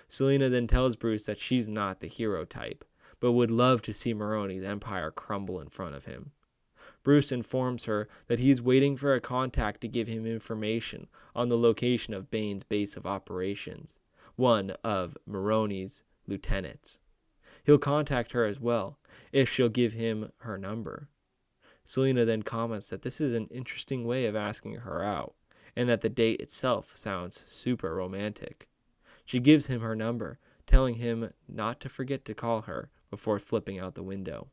Selina then tells Bruce that she's not the hero type, but would love to see Maroni's empire crumble in front of him. Bruce informs her that he is waiting for a contact to give him information on the location of Bane's base of operations, one of Maroni's lieutenants. He'll contact her as well, if she'll give him her number. Selina then comments that this is an interesting way of asking her out, and that the date itself sounds super romantic. She gives him her number, telling him not to forget to call her before flipping out the window.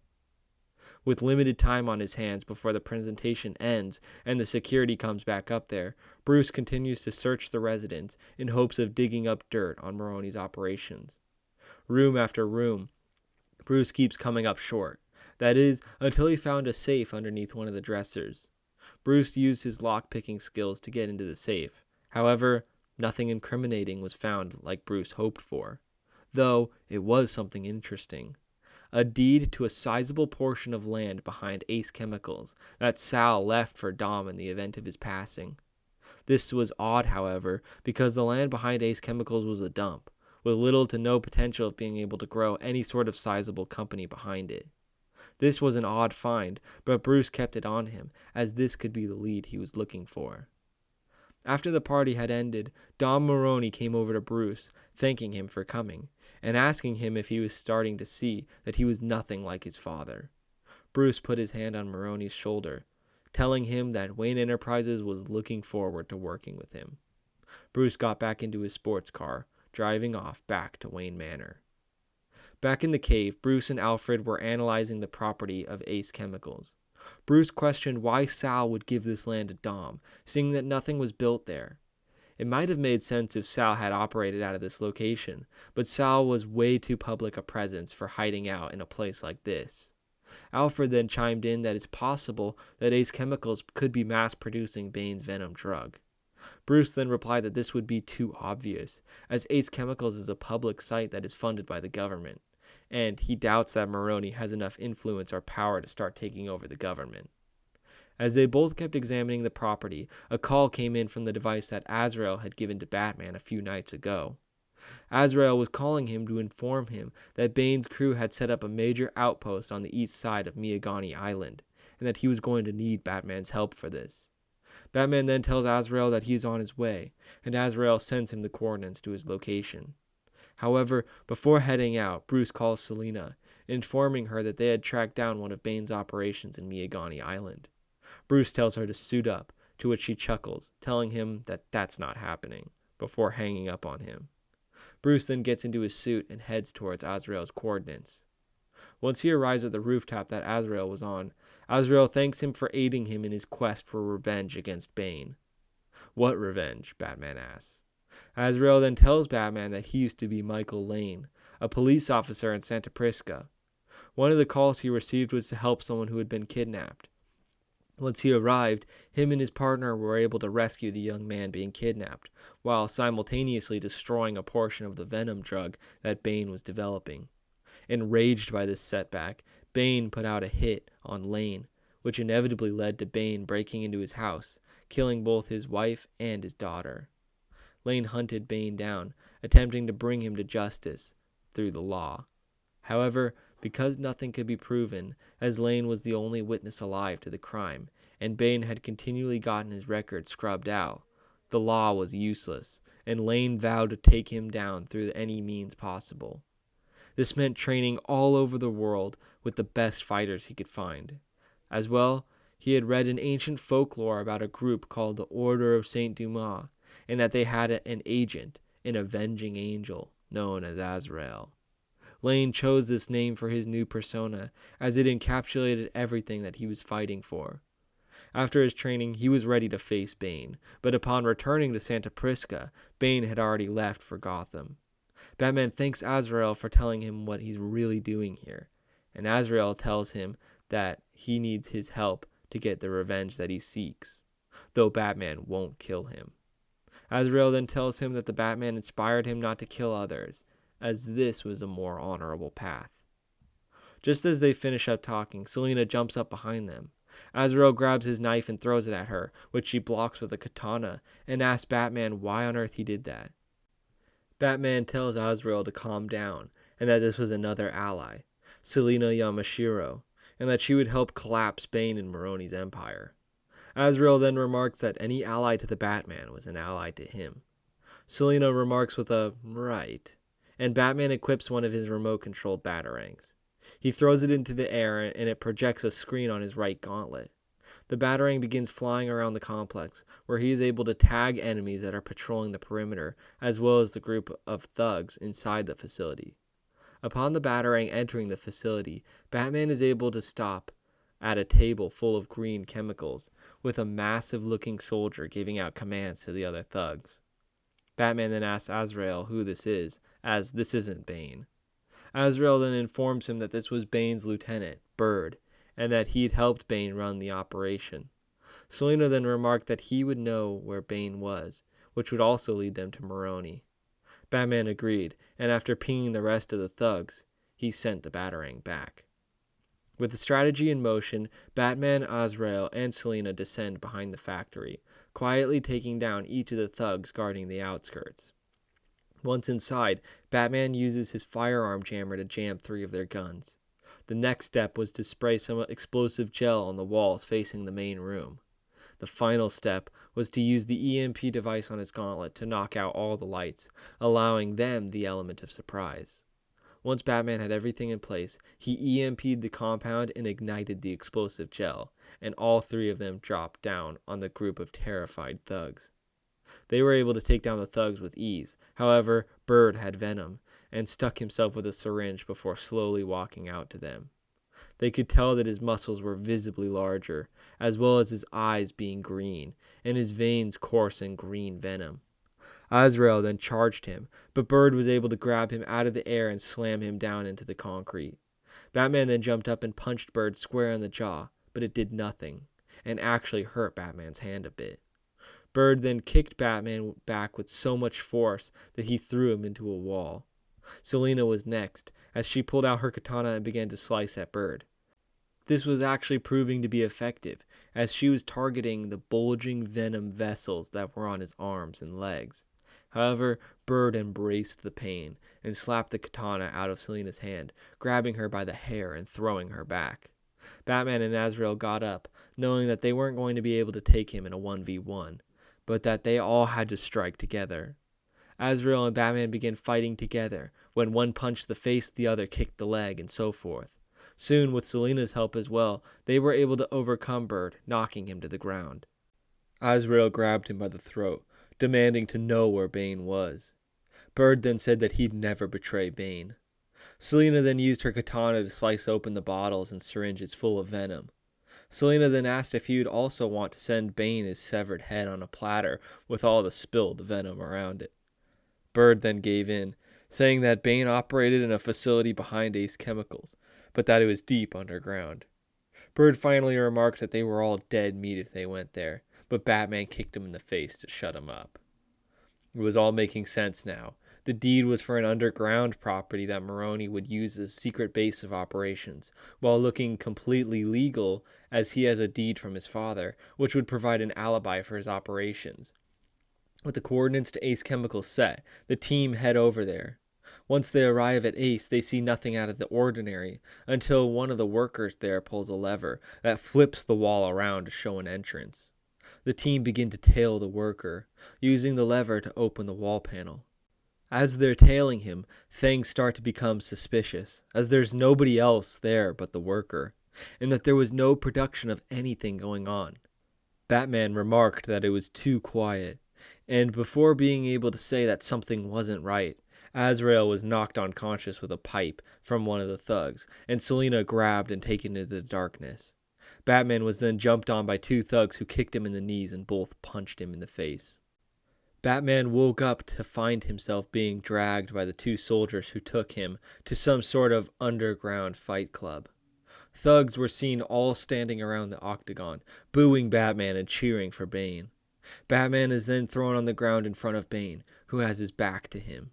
With limited time on his hands before the presentation ends and the security comes back up there, Bruce continues to search the residence in hopes of digging up dirt on Maroni's operations. Room after room, Bruce keeps coming up short. That is, until he found a safe underneath one of the dressers. Bruce used his lock-picking skills to get into the safe. However, nothing incriminating was found like Bruce hoped for. Though, it was something interesting. A deed to a sizable portion of land behind Ace Chemicals that Sal left for Dom in the event of his passing. This was odd, however, because the land behind Ace Chemicals was a dump, with little to no potential of being able to grow any sort of sizable company behind it. This was an odd find, but Bruce kept it on him, as this could be the lead he was looking for. After the party had ended, Dom Maroney came over to Bruce, thanking him for coming, and asking him if he was starting to see that he was nothing like his father. Bruce put his hand on Maroney's shoulder, telling him that Wayne Enterprises was looking forward to working with him. Bruce got back into his sports car, driving off back to Wayne Manor. Back in the cave, Bruce and Alfred were analyzing the property of Ace Chemicals. Bruce questioned why Sal would give this land to Dom, seeing that nothing was built there. It might have made sense if Sal had operated out of this location, but Sal was way too public a presence for hiding out in a place like this. Alfred then chimed in that it's possible that Ace Chemicals could be mass-producing Bane's venom drug. Bruce then replied that this would be too obvious, as Ace Chemicals is a public site that is funded by the government, and he doubts that Maroney has enough influence or power to start taking over the government. As they both kept examining the property, a call came in from the device that Azrael had given to Batman a few nights ago. Azrael was calling him to inform him that Bane's crew had set up a major outpost on the east side of Miyagani Island, and that he was going to need Batman's help for this. Batman then tells Azrael that he is on his way, and Azrael sends him the coordinates to his location. However, before heading out, Bruce calls Selina, informing her that they had tracked down one of Bane's operations in Miyagani Island. Bruce tells her to suit up, to which she chuckles, telling him that that's not happening, before hanging up on him. Bruce then gets into his suit and heads towards Azrael's coordinates. Once he arrives at the rooftop that Azrael was on, Azrael thanks him for aiding him in his quest for revenge against Bane. What revenge? Batman asks. Azrael then tells Batman that he used to be Michael Lane, a police officer in Santa Prisca. One of the calls he received was to help someone who had been kidnapped. Once he arrived, him and his partner were able to rescue the young man being kidnapped, while simultaneously destroying a portion of the venom drug that Bane was developing. Enraged by this setback, Bane put out a hit on Lane, which inevitably led to Bane breaking into his house, killing both his wife and his daughter. Lane hunted Bane down, attempting to bring him to justice through the law. However, because nothing could be proven, as Lane was the only witness alive to the crime, and Bane had continually gotten his record scrubbed out, the law was useless, and Lane vowed to take him down through any means possible. This meant training all over the world with the best fighters he could find. As well, he had read an ancient folklore about a group called the Order of Saint Dumas, and that they had an agent, an avenging angel, known as Azrael. Lane chose this name for his new persona, as it encapsulated everything that he was fighting for. After his training, he was ready to face Bane, but upon returning to Santa Prisca, Bane had already left for Gotham. Batman thanks Azrael for telling him what he's really doing here, and Azrael tells him that he needs his help to get the revenge that he seeks, though Batman won't kill him. Azrael then tells him that the Batman inspired him not to kill others, as this was a more honorable path. Just as they finish up talking, Selina jumps up behind them. Azrael grabs his knife and throws it at her, which she blocks with a katana, and asks Batman why on earth he did that. Batman tells Azrael to calm down, and that this was another ally, Selina Yamashiro, and that she would help collapse Bane and Maroni's empire. Azrael then remarks that any ally to the Batman was an ally to him. Selina remarks with a right, and Batman equips one of his remote-controlled batarangs. He throws it into the air, and it projects a screen on his right gauntlet. The batarang begins flying around the complex, where he is able to tag enemies that are patrolling the perimeter, as well as the group of thugs inside the facility. Upon the batarang entering the facility, Batman is able to stop at a table full of green chemicals, with a massive-looking soldier giving out commands to the other thugs. Batman then asks Azrael who this is, as this isn't Bane. Azrael then informs him that this was Bane's lieutenant, Bird, and that he'd helped Bane run the operation. Selina then remarked that he would know where Bane was, which would also lead them to Maroni. Batman agreed, and after pinging the rest of the thugs, he sent the Batarang back. With the strategy in motion, Batman, Azrael, and Selina descend behind the factory, quietly taking down each of the thugs guarding the outskirts. Once inside, Batman uses his firearm jammer to jam 3 of their guns. The next step was to spray some explosive gel on the walls facing the main room. The final step was to use the EMP device on his gauntlet to knock out all the lights, allowing them the element of surprise. Once Batman had everything in place, he EMP'd the compound and ignited the explosive gel, and all 3 of them dropped down on the group of terrified thugs. They were able to take down the thugs with ease. However, Bird had venom, and stuck himself with a syringe before slowly walking out to them. They could tell that his muscles were visibly larger, as well as his eyes being green, and his veins coursing green venom. Azrael then charged him, but Bird was able to grab him out of the air and slam him down into the concrete. Batman then jumped up and punched Bird square in the jaw, but it did nothing, and actually hurt Batman's hand a bit. Bird then kicked Batman back with so much force that he threw him into a wall. Selina was next, as she pulled out her katana and began to slice at Bird. This was actually proving to be effective, as she was targeting the bulging venom vessels that were on his arms and legs. However, Bird embraced the pain and slapped the katana out of Selina's hand, grabbing her by the hair and throwing her back. Batman and Azrael got up, knowing that they weren't going to be able to take him in a 1v1, but that they all had to strike together. Azrael and Batman began fighting together. When one punched the face, the other kicked the leg, and so forth. Soon, with Selina's help as well, they were able to overcome Bird, knocking him to the ground. Azrael grabbed him by the throat, demanding to know where Bane was. Bird then said that he'd never betray Bane. Selina then used her katana to slice open the bottles and syringes full of venom. Selina then asked if he would also want to send Bane his severed head on a platter with all the spilled venom around it. Bird then gave in, saying that Bane operated in a facility behind Ace Chemicals, but that it was deep underground. Bird finally remarked that they were all dead meat if they went there, but Batman kicked him in the face to shut him up. It was all making sense now. The deed was for an underground property that Maroni would use as a secret base of operations, while looking completely legal as he has a deed from his father, which would provide an alibi for his operations. With the coordinates to Ace Chemicals set, the team head over there. Once they arrive at Ace, they see nothing out of the ordinary, until one of the workers there pulls a lever that flips the wall around to show an entrance. The team begin to tail the worker, using the lever to open the wall panel. As they're tailing him, things start to become suspicious, as there's nobody else there but the worker, and that there was no production of anything going on. Batman remarked that it was too quiet, and before being able to say that something wasn't right, Azrael was knocked unconscious with a pipe from one of the thugs, and Selina grabbed and taken into the darkness. Batman was then jumped on by 2 thugs who kicked him in the knees and both punched him in the face. Batman woke up to find himself being dragged by the 2 soldiers who took him to some sort of underground fight club. Thugs were seen all standing around the octagon, booing Batman and cheering for Bane. Batman is then thrown on the ground in front of Bane, who has his back to him.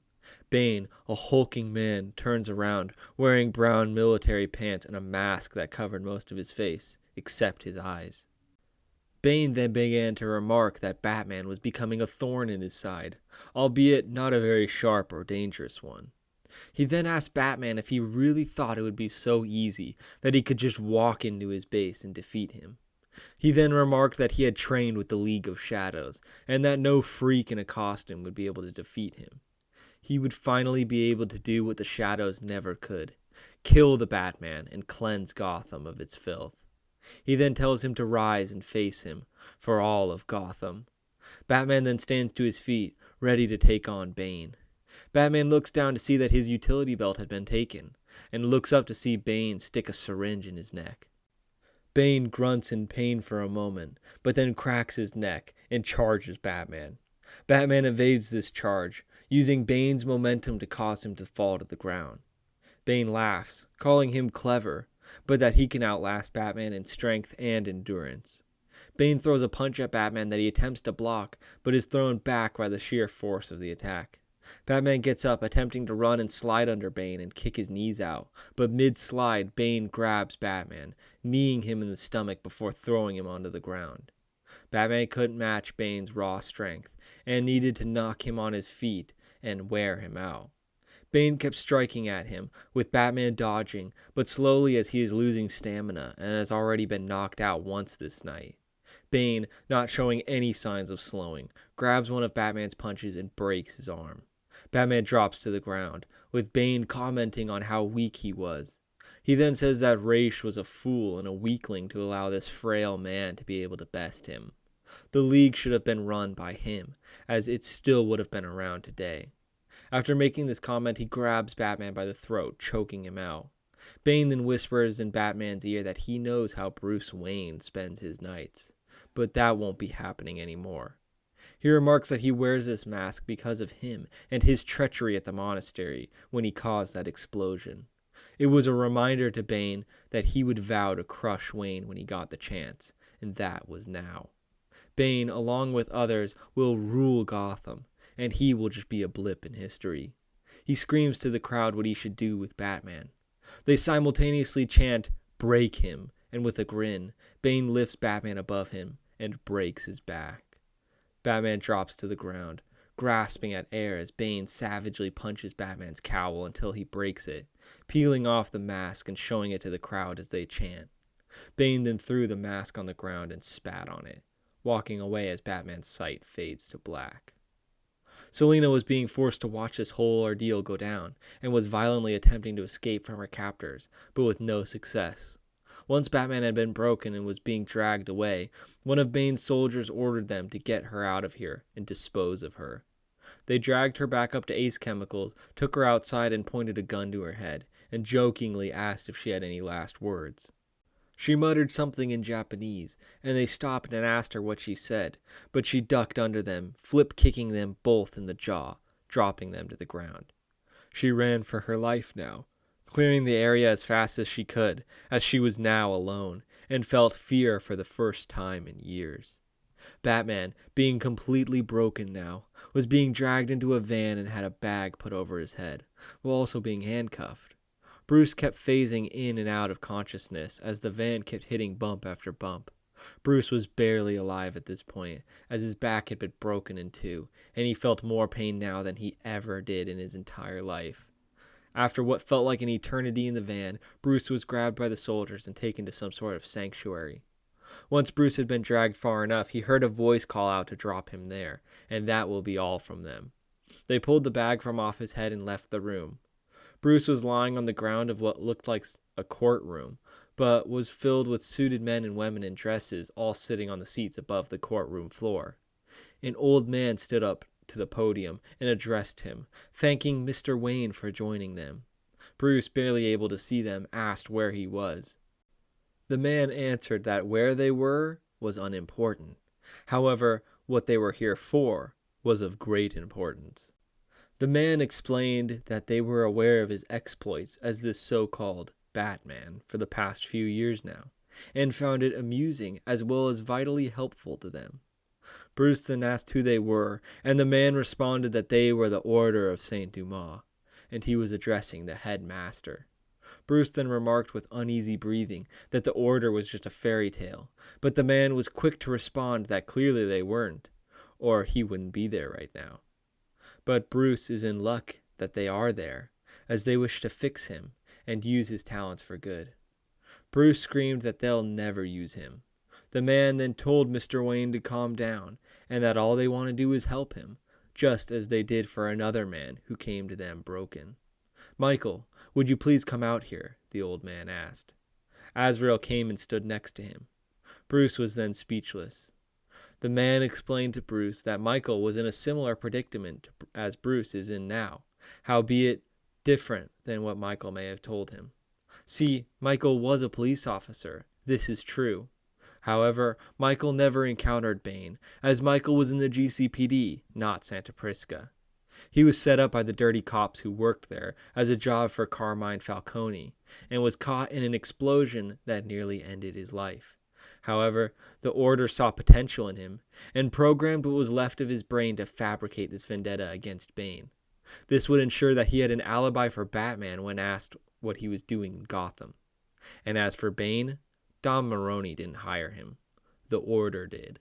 Bane, a hulking man, turns around, wearing brown military pants and a mask that covered most of his face, except his eyes. Bane then began to remark that Batman was becoming a thorn in his side, albeit not a very sharp or dangerous one. He then asked Batman if he really thought it would be so easy that he could just walk into his base and defeat him. He then remarked that he had trained with the League of Shadows, and that no freak in a costume would be able to defeat him. He would finally be able to do what the Shadows never could: kill the Batman and cleanse Gotham of its filth. He then tells him to rise and face him, for all of Gotham. Batman then stands to his feet, ready to take on Bane. Batman looks down to see that his utility belt had been taken, and looks up to see Bane stick a syringe in his neck. Bane grunts in pain for a moment, but then cracks his neck and charges Batman. Batman evades this charge, using Bane's momentum to cause him to fall to the ground. Bane laughs, calling him clever, but that he can outlast Batman in strength and endurance. Bane throws a punch at Batman that he attempts to block, but is thrown back by the sheer force of the attack. Batman gets up, attempting to run and slide under Bane and kick his knees out, but mid-slide, Bane grabs Batman, kneeing him in the stomach before throwing him onto the ground. Batman couldn't match Bane's raw strength, and needed to knock him on his feet and wear him out. Bane kept striking at him, with Batman dodging, but slowly as he is losing stamina and has already been knocked out once this night. Bane, not showing any signs of slowing, grabs one of Batman's punches and breaks his arm. Batman drops to the ground, with Bane commenting on how weak he was. He then says that Ra's was a fool and a weakling to allow this frail man to be able to best him. The League should have been run by him, as it still would have been around today. After making this comment, he grabs Batman by the throat, choking him out. Bane then whispers in Batman's ear that he knows how Bruce Wayne spends his nights, but that won't be happening anymore. He remarks that he wears this mask because of him and his treachery at the monastery when he caused that explosion. It was a reminder to Bane that he would vow to crush Wayne when he got the chance, and that was now. Bane, along with others, will rule Gotham, and he will just be a blip in history. He screams to the crowd what he should do with Batman. They simultaneously chant, "Break him," and with a grin, Bane lifts Batman above him and breaks his back. Batman drops to the ground, grasping at air as Bane savagely punches Batman's cowl until he breaks it, peeling off the mask and showing it to the crowd as they chant. Bane then threw the mask on the ground and spat on it, walking away as Batman's sight fades to black. Selina was being forced to watch this whole ordeal go down, and was violently attempting to escape from her captors, but with no success. Once Batman had been broken and was being dragged away, one of Bane's soldiers ordered them to get her out of here and dispose of her. They dragged her back up to Ace Chemicals, took her outside and pointed a gun to her head, and jokingly asked if she had any last words. She muttered something in Japanese, and they stopped and asked her what she said, but she ducked under them, flip-kicking them both in the jaw, dropping them to the ground. She ran for her life now, clearing the area as fast as she was now alone, and felt fear for the first time in years. Batman, being completely broken now, was being dragged into a van and had a bag put over his head, while also being handcuffed. Bruce kept phasing in and out of consciousness as the van kept hitting bump after bump. Bruce was barely alive at this point, as his back had been broken in two, and he felt more pain now than he ever did in his entire life. After what felt like an eternity in the van, Bruce was grabbed by the soldiers and taken to some sort of sanctuary. Once Bruce had been dragged far enough, he heard a voice call out to drop him there, and that will be all from them. They pulled the bag from off his head and left the room. Bruce was lying on the ground of what looked like a courtroom, but was filled with suited men and women in dresses, all sitting on the seats above the courtroom floor. An old man stood up to the podium and addressed him, thanking Mr. Wayne for joining them. Bruce, barely able to see them, asked where he was. The man answered that where they were was unimportant. However, what they were here for was of great importance. The man explained that they were aware of his exploits as this so-called Batman for the past few years now, and found it amusing as well as vitally helpful to them. Bruce then asked who they were, and the man responded that they were the Order of Saint Dumas, and he was addressing the headmaster. Bruce then remarked with uneasy breathing that the order was just a fairy tale, but the man was quick to respond that clearly they weren't, or he wouldn't be there right now. But Bruce is in luck that they are there, as they wish to fix him and use his talents for good. Bruce screamed that they'll never use him. The man then told Mr. Wayne to calm down, and that all they want to do is help him, just as they did for another man who came to them broken. "Michael, would you please come out here?" the old man asked. Azrael came and stood next to him. Bruce was then speechless. The man explained to Bruce that Michael was in a similar predicament as Bruce is in now, howbeit different than what Michael may have told him. See, Michael was a police officer. This is true. However, Michael never encountered Bane, as Michael was in the GCPD, not Santa Prisca. He was set up by the dirty cops who worked there as a job for Carmine Falcone, and was caught in an explosion that nearly ended his life. However, the Order saw potential in him and programmed what was left of his brain to fabricate this vendetta against Bane. This would ensure that he had an alibi for Batman when asked what he was doing in Gotham. And as for Bane, Dom Maroney didn't hire him. The Order did.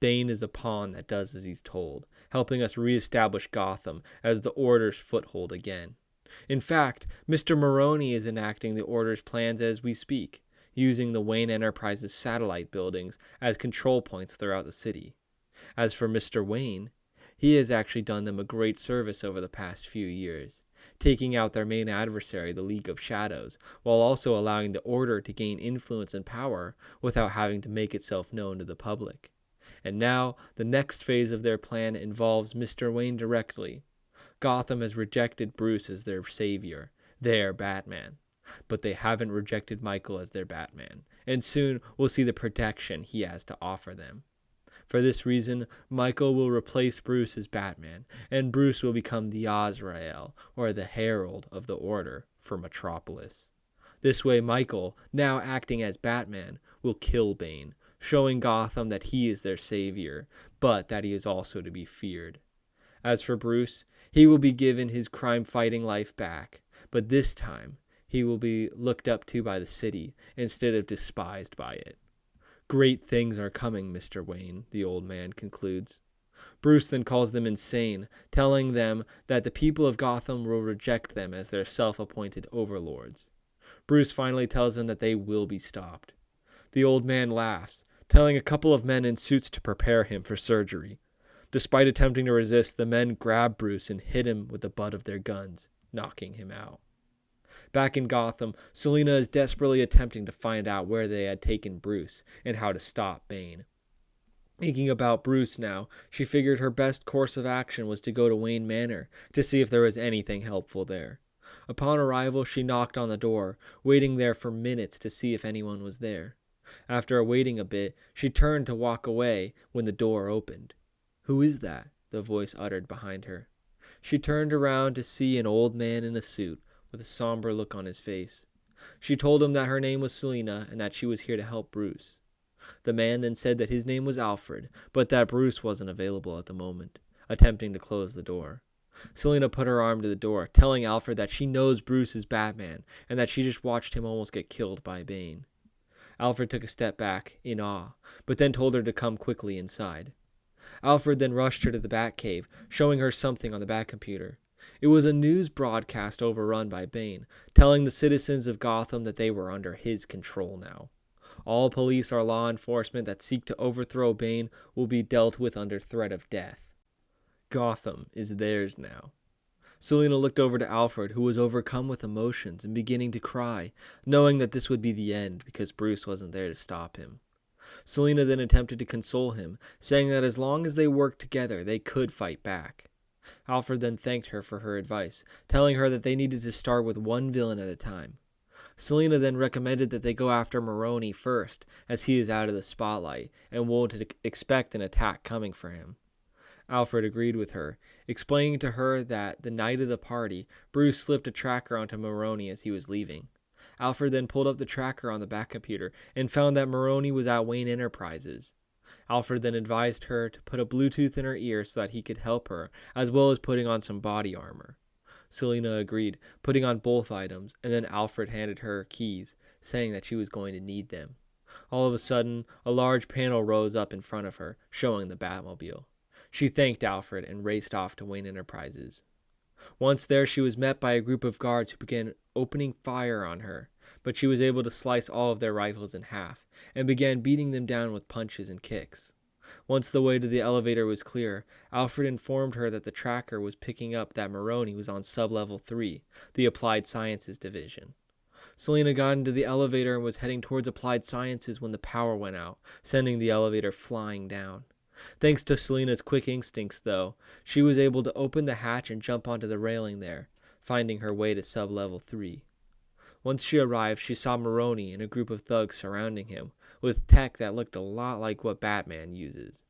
Bane is a pawn that does as he's told, helping us reestablish Gotham as the Order's foothold again. In fact, Mr. Maroney is enacting the Order's plans as we speak, using the Wayne Enterprises satellite buildings as control points throughout the city. As for Mr. Wayne, he has actually done them a great service over the past few years, taking out their main adversary, the League of Shadows, while also allowing the Order to gain influence and power without having to make itself known to the public. And now, the next phase of their plan involves Mr. Wayne directly. Gotham has rejected Bruce as their savior, their Batman. But they haven't rejected Michael as their Batman, and soon we'll see the protection he has to offer them. For this reason, Michael will replace Bruce as Batman, and Bruce will become the Azrael, or the Herald of the Order, for Metropolis. This way, Michael, now acting as Batman, will kill Bane, showing Gotham that he is their savior, but that he is also to be feared. As for Bruce, he will be given his crime-fighting life back, but this time, he will be looked up to by the city instead of despised by it. Great things are coming, Mr. Wayne, the old man concludes. Bruce then calls them insane, telling them that the people of Gotham will reject them as their self-appointed overlords. Bruce finally tells them that they will be stopped. The old man laughs, telling a couple of men in suits to prepare him for surgery. Despite attempting to resist, the men grab Bruce and hit him with the butt of their guns, knocking him out. Back in Gotham, Selina is desperately attempting to find out where they had taken Bruce and how to stop Bane. Thinking about Bruce now, she figured her best course of action was to go to Wayne Manor to see if there was anything helpful there. Upon arrival, she knocked on the door, waiting there for minutes to see if anyone was there. After waiting a bit, she turned to walk away when the door opened. "Who is that?" the voice uttered behind her. She turned around to see an old man in a suit, with a somber look on his face. She told him that her name was Selina and that she was here to help Bruce. The man then said that his name was Alfred, but that Bruce wasn't available at the moment, attempting to close the door. Selina put her arm to the door, telling Alfred that she knows Bruce is Batman and that she just watched him almost get killed by Bane. Alfred took a step back, in awe, but then told her to come quickly inside. Alfred then rushed her to the Batcave, showing her something on the Batcomputer. It was a news broadcast overrun by Bane, telling the citizens of Gotham that they were under his control now. All police or law enforcement that seek to overthrow Bane will be dealt with under threat of death. Gotham is theirs now. Selina looked over to Alfred, who was overcome with emotions and beginning to cry, knowing that this would be the end because Bruce wasn't there to stop him. Selina then attempted to console him, saying that as long as they worked together, they could fight back. Alfred then thanked her for her advice, telling her that they needed to start with one villain at a time. Selina then recommended that they go after Maroney first, as he is out of the spotlight and won't expect an attack coming for him. Alfred agreed with her, explaining to her that the night of the party, Bruce slipped a tracker onto Maroney as he was leaving. Alfred then pulled up the tracker on the Batcomputer and found that Maroney was at Wayne Enterprises. Alfred then advised her to put a Bluetooth in her ear so that he could help her, as well as putting on some body armor. Selina agreed, putting on both items, and then Alfred handed her keys, saying that she was going to need them. All of a sudden, a large panel rose up in front of her, showing the Batmobile. She thanked Alfred and raced off to Wayne Enterprises. Once there, she was met by a group of guards who began opening fire on her, but she was able to slice all of their rifles in half, and began beating them down with punches and kicks. Once the way to the elevator was clear, Alfred informed her that the tracker was picking up that Maroney was on Sub-Level 3, the Applied Sciences Division. Selina got into the elevator and was heading towards Applied Sciences when the power went out, sending the elevator flying down. Thanks to Selina's quick instincts, though, she was able to open the hatch and jump onto the railing there, finding her way to Sub-Level 3. Once she arrived, she saw Maroney and a group of thugs surrounding him, with tech that looked a lot like what Batman uses.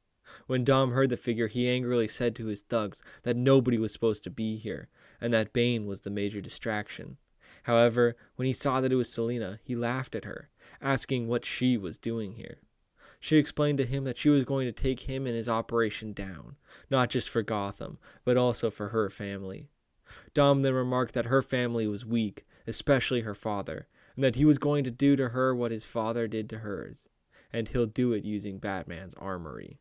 When Dom heard the figure, he angrily said to his thugs that nobody was supposed to be here, and that Bane was the major distraction. However, when he saw that it was Selina, he laughed at her, asking what she was doing here. She explained to him that she was going to take him and his operation down, not just for Gotham, but also for her family. Dom then remarked that her family was weak, especially her father, and that he was going to do to her what his father did to hers, and he'll do it using Batman's armory.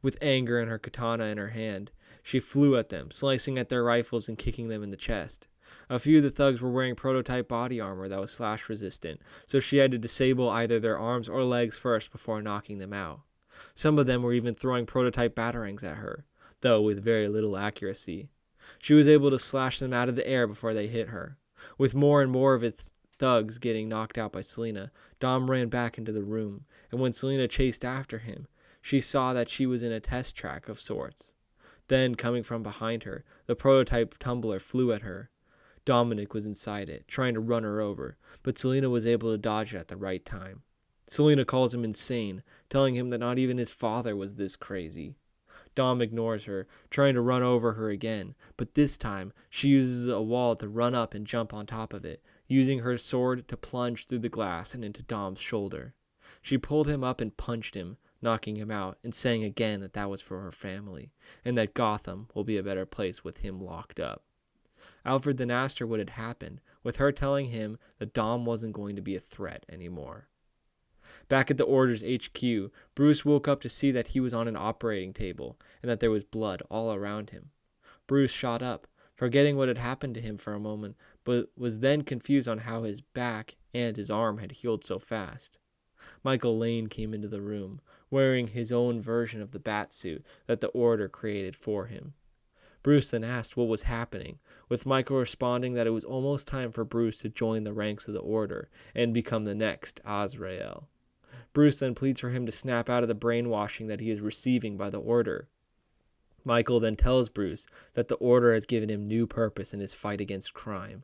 With anger and her katana in her hand, she flew at them, slicing at their rifles and kicking them in the chest. A few of the thugs were wearing prototype body armor that was slash resistant, so she had to disable either their arms or legs first before knocking them out. Some of them were even throwing prototype batarangs at her, though with very little accuracy. She was able to slash them out of the air before they hit her. With more and more of its thugs getting knocked out by Selina, Dom ran back into the room, and when Selina chased after him, she saw that she was in a test track of sorts. Then, coming from behind her, the prototype tumbler flew at her. Dominic was inside it, trying to run her over, but Selina was able to dodge it at the right time. Selina calls him insane, telling him that not even his father was this crazy. Dom ignores her, trying to run over her again, but this time she uses a wall to run up and jump on top of it, using her sword to plunge through the glass and into Dom's shoulder. She pulled him up and punched him, knocking him out and saying again that that was for her family, and that Gotham will be a better place with him locked up. Alfred then asked her what had happened, with her telling him that Dom wasn't going to be a threat anymore. Back at the Order's HQ, Bruce woke up to see that he was on an operating table and that there was blood all around him. Bruce shot up, forgetting what had happened to him for a moment, but was then confused on how his back and his arm had healed so fast. Michael Lane came into the room, wearing his own version of the bat suit that the Order created for him. Bruce then asked what was happening, with Michael responding that it was almost time for Bruce to join the ranks of the Order and become the next Azrael. Bruce then pleads for him to snap out of the brainwashing that he is receiving by the Order. Michael then tells Bruce that the Order has given him new purpose in his fight against crime.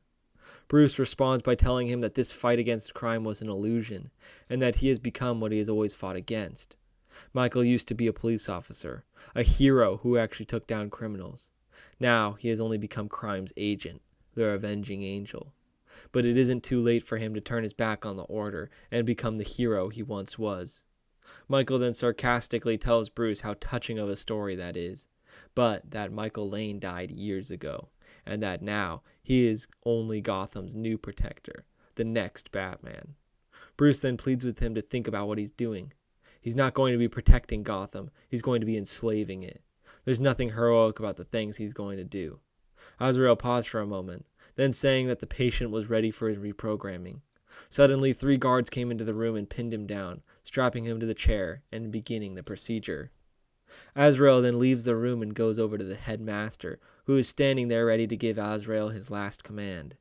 Bruce responds by telling him that this fight against crime was an illusion, and that he has become what he has always fought against. Michael used to be a police officer, a hero who actually took down criminals. Now he has only become crime's agent, their avenging angel. But it isn't too late for him to turn his back on the Order and become the hero he once was. Michael then sarcastically tells Bruce how touching of a story that is, but that Michael Lane died years ago, and that now he is only Gotham's new protector, the next Batman. Bruce then pleads with him to think about what he's doing. He's not going to be protecting Gotham, he's going to be enslaving it. There's nothing heroic about the things he's going to do. Azrael paused for a moment, then saying that the patient was ready for his reprogramming. Suddenly, 3 guards came into the room and pinned him down, strapping him to the chair and beginning the procedure. Azrael then leaves the room and goes over to the headmaster, who is standing there ready to give Azrael his last command.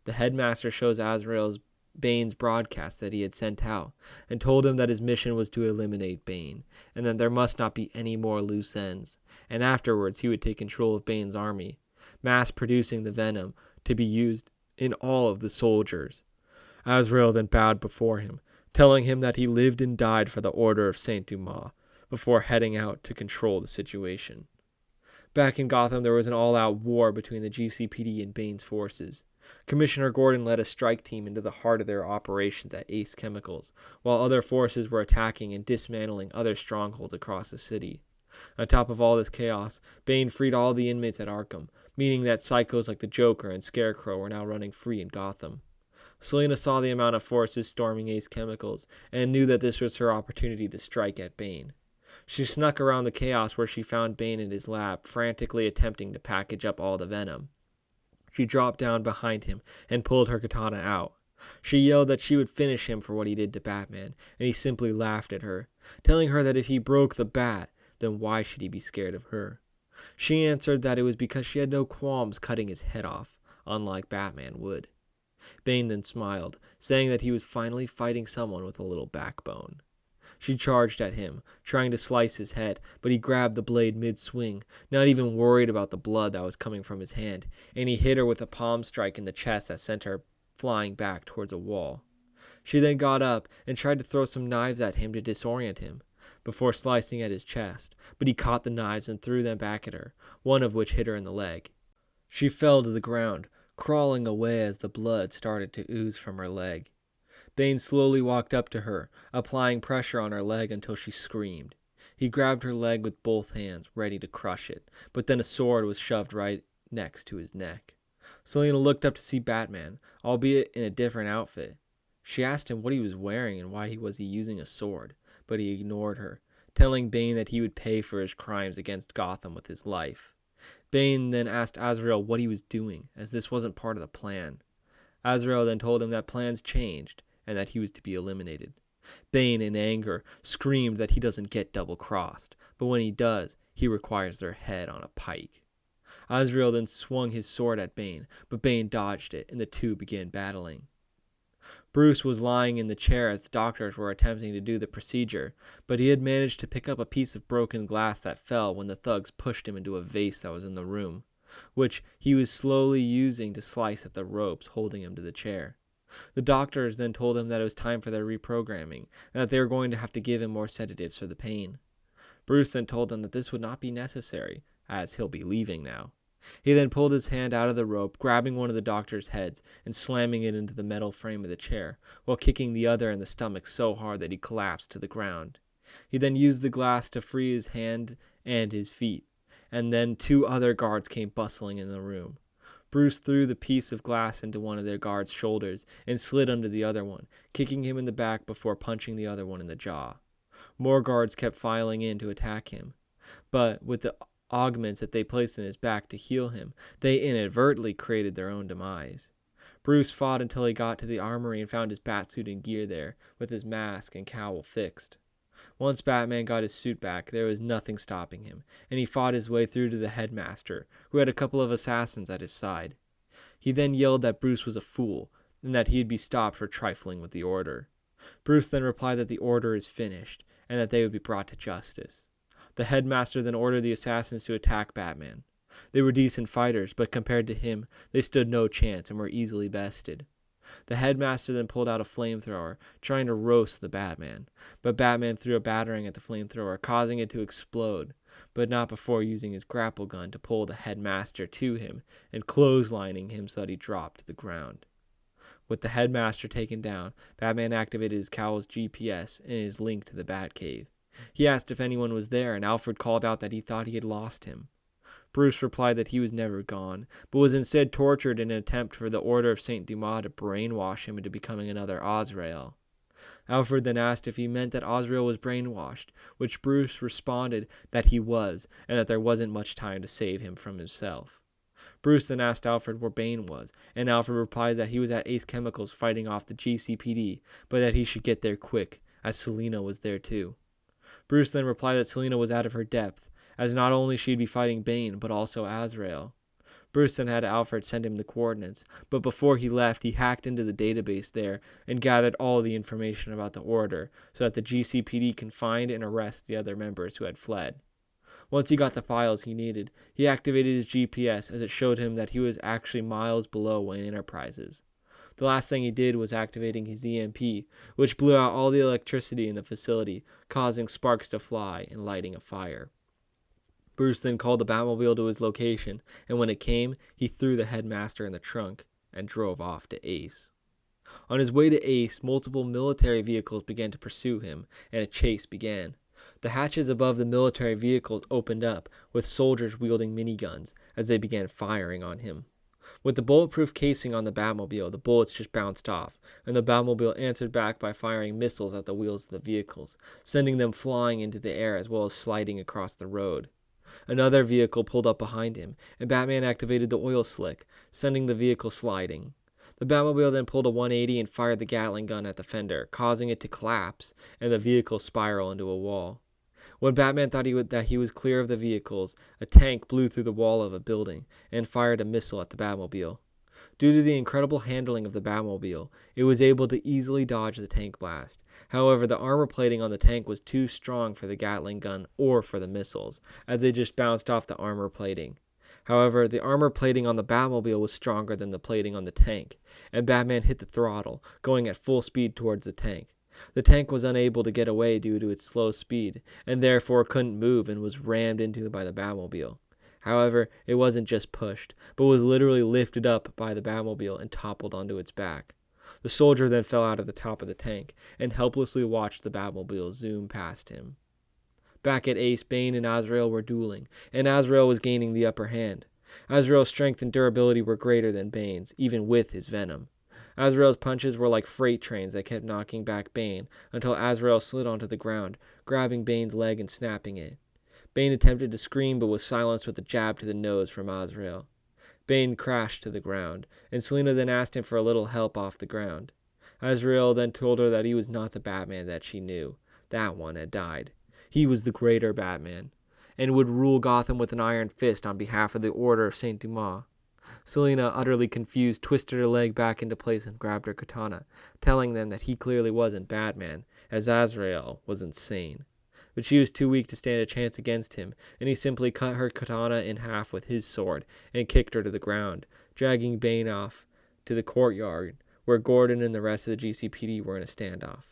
The headmaster shows Azrael's Bane's broadcast that he had sent out, and told him that his mission was to eliminate Bane, and that there must not be any more loose ends, and afterwards he would take control of Bane's army, mass-producing the venom to be used in all of the soldiers. Azrael then bowed before him, telling him that he lived and died for the Order of Saint Dumas, before heading out to control the situation. Back in Gotham, there was an all-out war between the GCPD and Bane's forces. Commissioner Gordon led a strike team into the heart of their operations at Ace Chemicals, while other forces were attacking and dismantling other strongholds across the city. On top of all this chaos, Bane freed all the inmates at Arkham, meaning that psychos like the Joker and Scarecrow were now running free in Gotham. Selina saw the amount of forces storming Ace Chemicals, and knew that this was her opportunity to strike at Bane. She snuck around the chaos where she found Bane in his lab, frantically attempting to package up all the venom. She dropped down behind him and pulled her katana out. She yelled that she would finish him for what he did to Batman, and he simply laughed at her, telling her that if he broke the bat, then why should he be scared of her? She answered that it was because she had no qualms cutting his head off, unlike Batman would. Bane then smiled, saying that he was finally fighting someone with a little backbone. She charged at him, trying to slice his head, but he grabbed the blade mid-swing, not even worried about the blood that was coming from his hand, and he hit her with a palm strike in the chest that sent her flying back towards a wall. She then got up and tried to throw some knives at him to disorient him, before slicing at his chest, but he caught the knives and threw them back at her, one of which hit her in the leg. She fell to the ground, crawling away as the blood started to ooze from her leg. Bane slowly walked up to her, applying pressure on her leg until she screamed. He grabbed her leg with both hands, ready to crush it, but then a sword was shoved right next to his neck. Selina looked up to see Batman, albeit in a different outfit. She asked him what he was wearing and why he was using a sword, but he ignored her, telling Bane that he would pay for his crimes against Gotham with his life. Bane then asked Azrael what he was doing, as this wasn't part of the plan. Azrael then told him that plans changed, and that he was to be eliminated. Bane, in anger, screamed that he doesn't get double-crossed, but when he does, he requires their head on a pike. Azrael then swung his sword at Bane, but Bane dodged it, and the two began battling. Bruce was lying in the chair as the doctors were attempting to do the procedure, but he had managed to pick up a piece of broken glass that fell when the thugs pushed him into a vase that was in the room, which he was slowly using to slice at the ropes holding him to the chair. The doctors then told him that it was time for their reprogramming, and that they were going to have to give him more sedatives for the pain. Bruce then told them that this would not be necessary, as he'll be leaving now. He then pulled his hand out of the rope, grabbing one of the doctor's heads and slamming it into the metal frame of the chair, while kicking the other in the stomach so hard that he collapsed to the ground. He then used the glass to free his hand and his feet, and then two other guards came bustling in the room. Bruce threw the piece of glass into one of their guards' shoulders and slid under the other one, kicking him in the back before punching the other one in the jaw. More guards kept filing in to attack him, but with the augments that they placed in his back to heal him, they inadvertently created their own demise. Bruce fought until he got to the armory and found his batsuit and gear there, with his mask and cowl fixed. Once Batman got his suit back, there was nothing stopping him, and he fought his way through to the headmaster, who had a couple of assassins at his side. He then yelled that Bruce was a fool, and that he'd be stopped for trifling with the order. Bruce then replied that the order is finished, and that they would be brought to justice. The headmaster then ordered the assassins to attack Batman. They were decent fighters, but compared to him, they stood no chance and were easily bested. The headmaster then pulled out a flamethrower, trying to roast the Batman, but Batman threw a battering at the flamethrower, causing it to explode, but not before using his grapple gun to pull the headmaster to him and clotheslining him so that he dropped to the ground. With the headmaster taken down, Batman activated his cowl's GPS and his link to the Batcave. He asked if anyone was there, and Alfred called out that he thought he had lost him. Bruce replied that he was never gone, but was instead tortured in an attempt for the Order of St. Dumas to brainwash him into becoming another Azrael. Alfred then asked if he meant that Azrael was brainwashed, which Bruce responded that he was, and that there wasn't much time to save him from himself. Bruce then asked Alfred where Bane was, and Alfred replied that he was at Ace Chemicals fighting off the GCPD, but that he should get there quick, as Selina was there too. Bruce then replied that Selina was out of her depth, as not only she'd be fighting Bane, but also Azrael. Bruce then had Alfred send him the coordinates, but before he left, he hacked into the database there and gathered all the information about the Order, so that the GCPD can find and arrest the other members who had fled. Once he got the files he needed, he activated his GPS as it showed him that he was actually miles below Wayne Enterprises. The last thing he did was activating his EMP, which blew out all the electricity in the facility, causing sparks to fly and lighting a fire. Bruce then called the Batmobile to his location, and when it came, he threw the headmaster in the trunk and drove off to Ace. On his way to Ace, multiple military vehicles began to pursue him, and a chase began. The hatches above the military vehicles opened up, with soldiers wielding miniguns, as they began firing on him. With the bulletproof casing on the Batmobile, the bullets just bounced off, and the Batmobile answered back by firing missiles at the wheels of the vehicles, sending them flying into the air as well as sliding across the road. Another vehicle pulled up behind him, and Batman activated the oil slick, sending the vehicle sliding. The Batmobile then pulled a 180 and fired the Gatling gun at the fender, causing it to collapse and the vehicle spiral into a wall. When Batman thought that he was clear of the vehicles, a tank blew through the wall of a building and fired a missile at the Batmobile. Due to the incredible handling of the Batmobile, it was able to easily dodge the tank blast. However, the armor plating on the tank was too strong for the Gatling gun or for the missiles, as they just bounced off the armor plating. However, the armor plating on the Batmobile was stronger than the plating on the tank, and Batman hit the throttle, going at full speed towards the tank. The tank was unable to get away due to its slow speed, and therefore couldn't move and was rammed into by the Batmobile. However, it wasn't just pushed, but was literally lifted up by the Batmobile and toppled onto its back. The soldier then fell out of the top of the tank and helplessly watched the Batmobile zoom past him. Back at Ace, Bane and Azrael were dueling, and Azrael was gaining the upper hand. Azrael's strength and durability were greater than Bane's, even with his venom. Azrael's punches were like freight trains that kept knocking back Bane until Azrael slid onto the ground, grabbing Bane's leg and snapping it. Bane attempted to scream but was silenced with a jab to the nose from Azrael. Bane crashed to the ground, and Selina then asked him for a little help off the ground. Azrael then told her that he was not the Batman that she knew. That one had died. He was the greater Batman, and would rule Gotham with an iron fist on behalf of the Order of Saint Dumas. Selina, utterly confused, twisted her leg back into place and grabbed her katana, telling them that he clearly wasn't Batman, as Azrael was insane. But she was too weak to stand a chance against him, and he simply cut her katana in half with his sword and kicked her to the ground, dragging Bane off to the courtyard, where Gordon and the rest of the GCPD were in a standoff.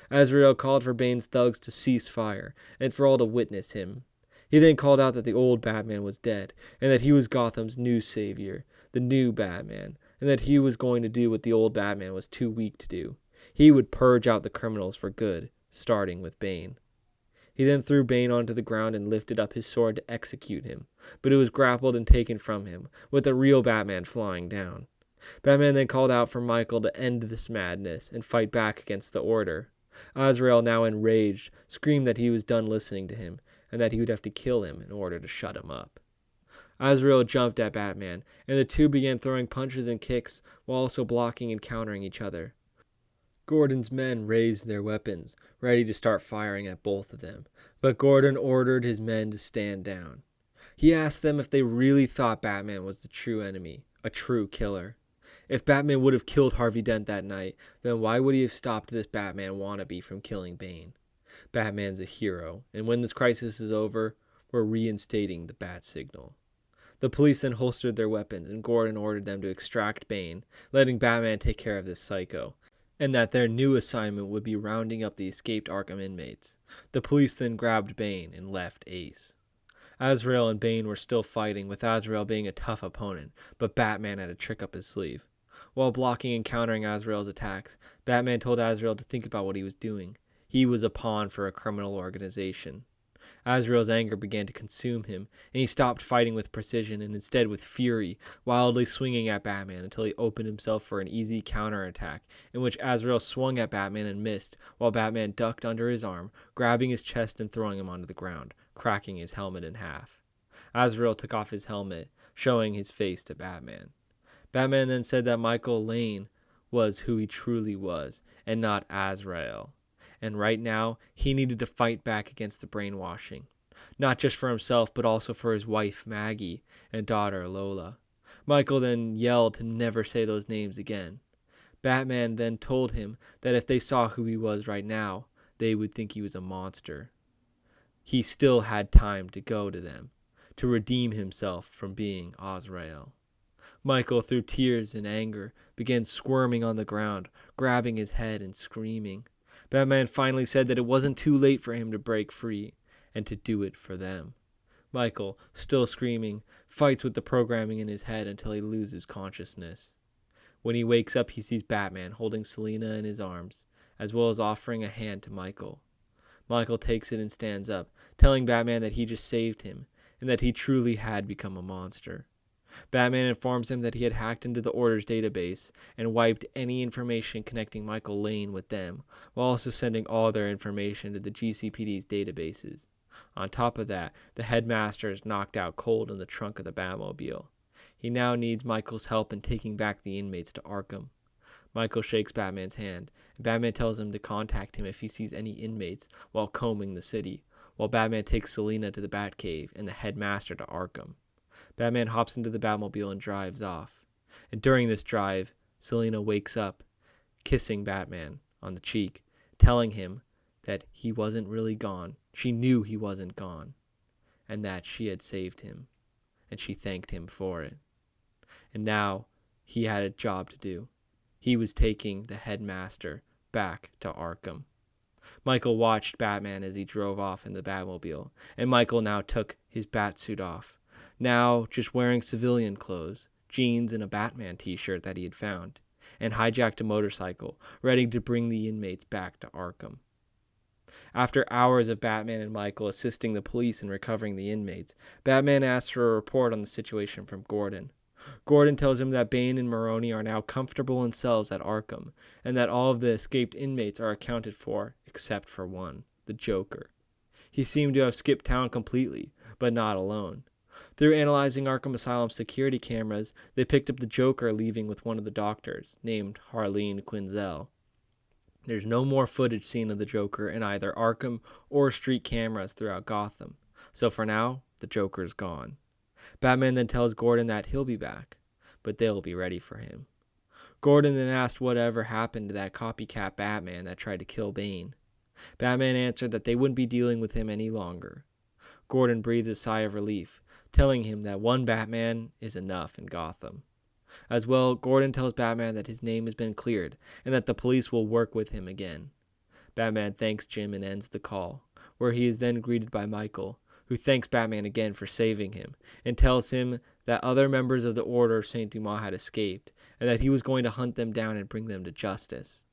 Azrael called for Bane's thugs to cease fire, and for all to witness him. He then called out that the old Batman was dead, and that he was Gotham's new savior, the new Batman, and that he was going to do what the old Batman was too weak to do. He would purge out the criminals for good, starting with Bane. He then threw Bane onto the ground and lifted up his sword to execute him, but it was grappled and taken from him, with the real Batman flying down. Batman then called out for Michael to end this madness and fight back against the Order. Azrael, now enraged, screamed that he was done listening to him, and that he would have to kill him in order to shut him up. Azrael jumped at Batman, and the two began throwing punches and kicks while also blocking and countering each other. Gordon's men raised their weapons, ready to start firing at both of them, but Gordon ordered his men to stand down. He asked them if they really thought Batman was the true enemy, a true killer. If Batman would have killed Harvey Dent that night, then why would he have stopped this Batman wannabe from killing Bane? Batman's a hero, and when this crisis is over, we're reinstating the bat signal. The police then holstered their weapons, and Gordon ordered them to extract Bane, letting Batman take care of this psycho, and that their new assignment would be rounding up the escaped Arkham inmates. The police then grabbed Bane and left Ace. Azrael and Bane were still fighting, with Azrael being a tough opponent, but Batman had a trick up his sleeve. While blocking and countering Azrael's attacks, Batman told Azrael to think about what he was doing. He was a pawn for a criminal organization. Azrael's anger began to consume him, and he stopped fighting with precision and instead with fury, wildly swinging at Batman until he opened himself for an easy counterattack, in which Azrael swung at Batman and missed, while Batman ducked under his arm, grabbing his chest and throwing him onto the ground, cracking his helmet in half. Azrael took off his helmet, showing his face to Batman. Batman then said that Michael Lane was who he truly was, and not Azrael. And right now, he needed to fight back against the brainwashing, not just for himself, but also for his wife, Maggie, and daughter, Lola. Michael then yelled to never say those names again. Batman then told him that if they saw who he was right now, they would think he was a monster. He still had time to go to them, to redeem himself from being Azrael. Michael, through tears and anger, began squirming on the ground, grabbing his head and screaming. Batman finally said that it wasn't too late for him to break free, and to do it for them. Michael, still screaming, fights with the programming in his head until he loses consciousness. When he wakes up, he sees Batman holding Selina in his arms, as well as offering a hand to Michael. Michael takes it and stands up, telling Batman that he just saved him, and that he truly had become a monster. Batman informs him that he had hacked into the Order's database and wiped any information connecting Michael Lane with them, while also sending all their information to the GCPD's databases. On top of that, the headmaster is knocked out cold in the trunk of the Batmobile. He now needs Michael's help in taking back the inmates to Arkham. Michael shakes Batman's hand, and Batman tells him to contact him if he sees any inmates while combing the city, while Batman takes Selina to the Batcave and the headmaster to Arkham. Batman hops into the Batmobile and drives off. And during this drive, Selina wakes up, kissing Batman on the cheek, telling him that he wasn't really gone. She knew he wasn't gone, and that she had saved him, and she thanked him for it. And now he had a job to do. He was taking the headmaster back to Arkham. Michael watched Batman as he drove off in the Batmobile, and Michael now took his Batsuit off. Now just wearing civilian clothes, jeans and a Batman t-shirt that he had found. and hijacked a motorcycle, ready to bring the inmates back to Arkham. After hours of Batman and Michael assisting the police in recovering the inmates, Batman asks for a report on the situation from Gordon. Gordon tells him that Bane and Maroni are now comfortable in cells at Arkham, and that all of the escaped inmates are accounted for, except for one, the Joker. He seemed to have skipped town completely, but not alone. Through analyzing Arkham Asylum's security cameras, they picked up the Joker leaving with one of the doctors, named Harleen Quinzel. There's no more footage seen of the Joker in either Arkham or street cameras throughout Gotham, so for now, the Joker's gone. Batman then tells Gordon that he'll be back, but they'll be ready for him. Gordon then asked whatever happened to that copycat Batman that tried to kill Bane. Batman answered that they wouldn't be dealing with him any longer. Gordon breathes a sigh of relief, telling him that one Batman is enough in Gotham. As well, Gordon tells Batman that his name has been cleared and that the police will work with him again. Batman thanks Jim and ends the call, where he is then greeted by Michael, who thanks Batman again for saving him and tells him that other members of the Order of Saint Dumas had escaped and that he was going to hunt them down and bring them to justice.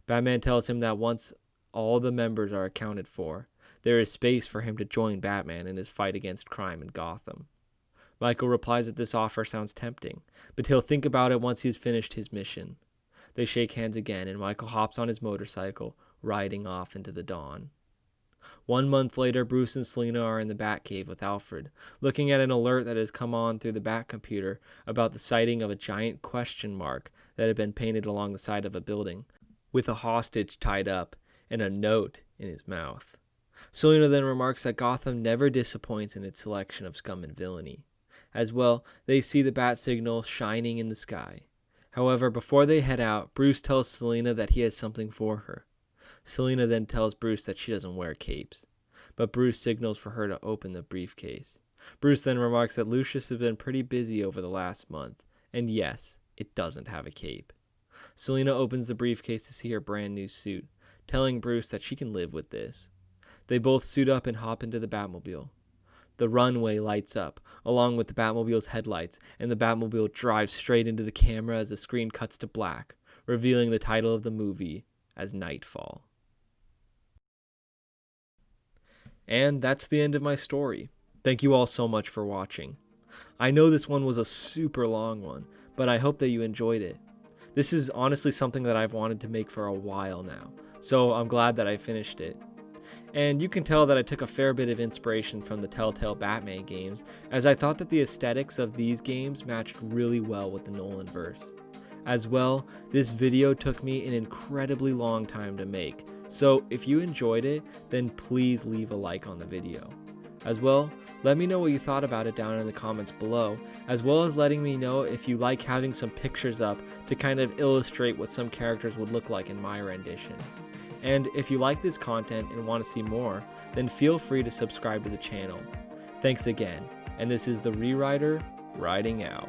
Batman tells him that once all the members are accounted for, there is space for him to join Batman in his fight against crime in Gotham. Michael replies that this offer sounds tempting, but he'll think about it once he's finished his mission. They shake hands again, and Michael hops on his motorcycle, riding off into the dawn. 1 month later, Bruce and Selina are in the Batcave with Alfred, looking at an alert that has come on through the Batcomputer about the sighting of a giant question mark that had been painted along the side of a building, with a hostage tied up and a note in his mouth. Selina then remarks that Gotham never disappoints in its selection of scum and villainy. As well, they see the bat signal shining in the sky. However, before they head out, Bruce tells Selina that he has something for her. Selina then tells Bruce that she doesn't wear capes, but Bruce signals for her to open the briefcase. Bruce then remarks that Lucius has been pretty busy over the last month, and yes, it doesn't have a cape. Selina opens the briefcase to see her brand new suit, telling Bruce that she can live with this. They both suit up and hop into the Batmobile. The runway lights up, along with the Batmobile's headlights, and the Batmobile drives straight into the camera as the screen cuts to black, revealing the title of the movie as Nightfall. And that's the end of my story. Thank you all so much for watching. I know this one was a super long one, but I hope that you enjoyed it. This is honestly something that I've wanted to make for a while now, so I'm glad that I finished it. And you can tell that I took a fair bit of inspiration from the Telltale Batman games, as I thought that the aesthetics of these games matched really well with the Nolan verse. As well, this video took me an incredibly long time to make, so if you enjoyed it, then please leave a like on the video. As well, let me know what you thought about it down in the comments below, as well as letting me know if you like having some pictures up to kind of illustrate what some characters would look like in my rendition. And if you like this content and want to see more, then feel free to subscribe to the channel. Thanks again, and this is the Rewriter, writing out.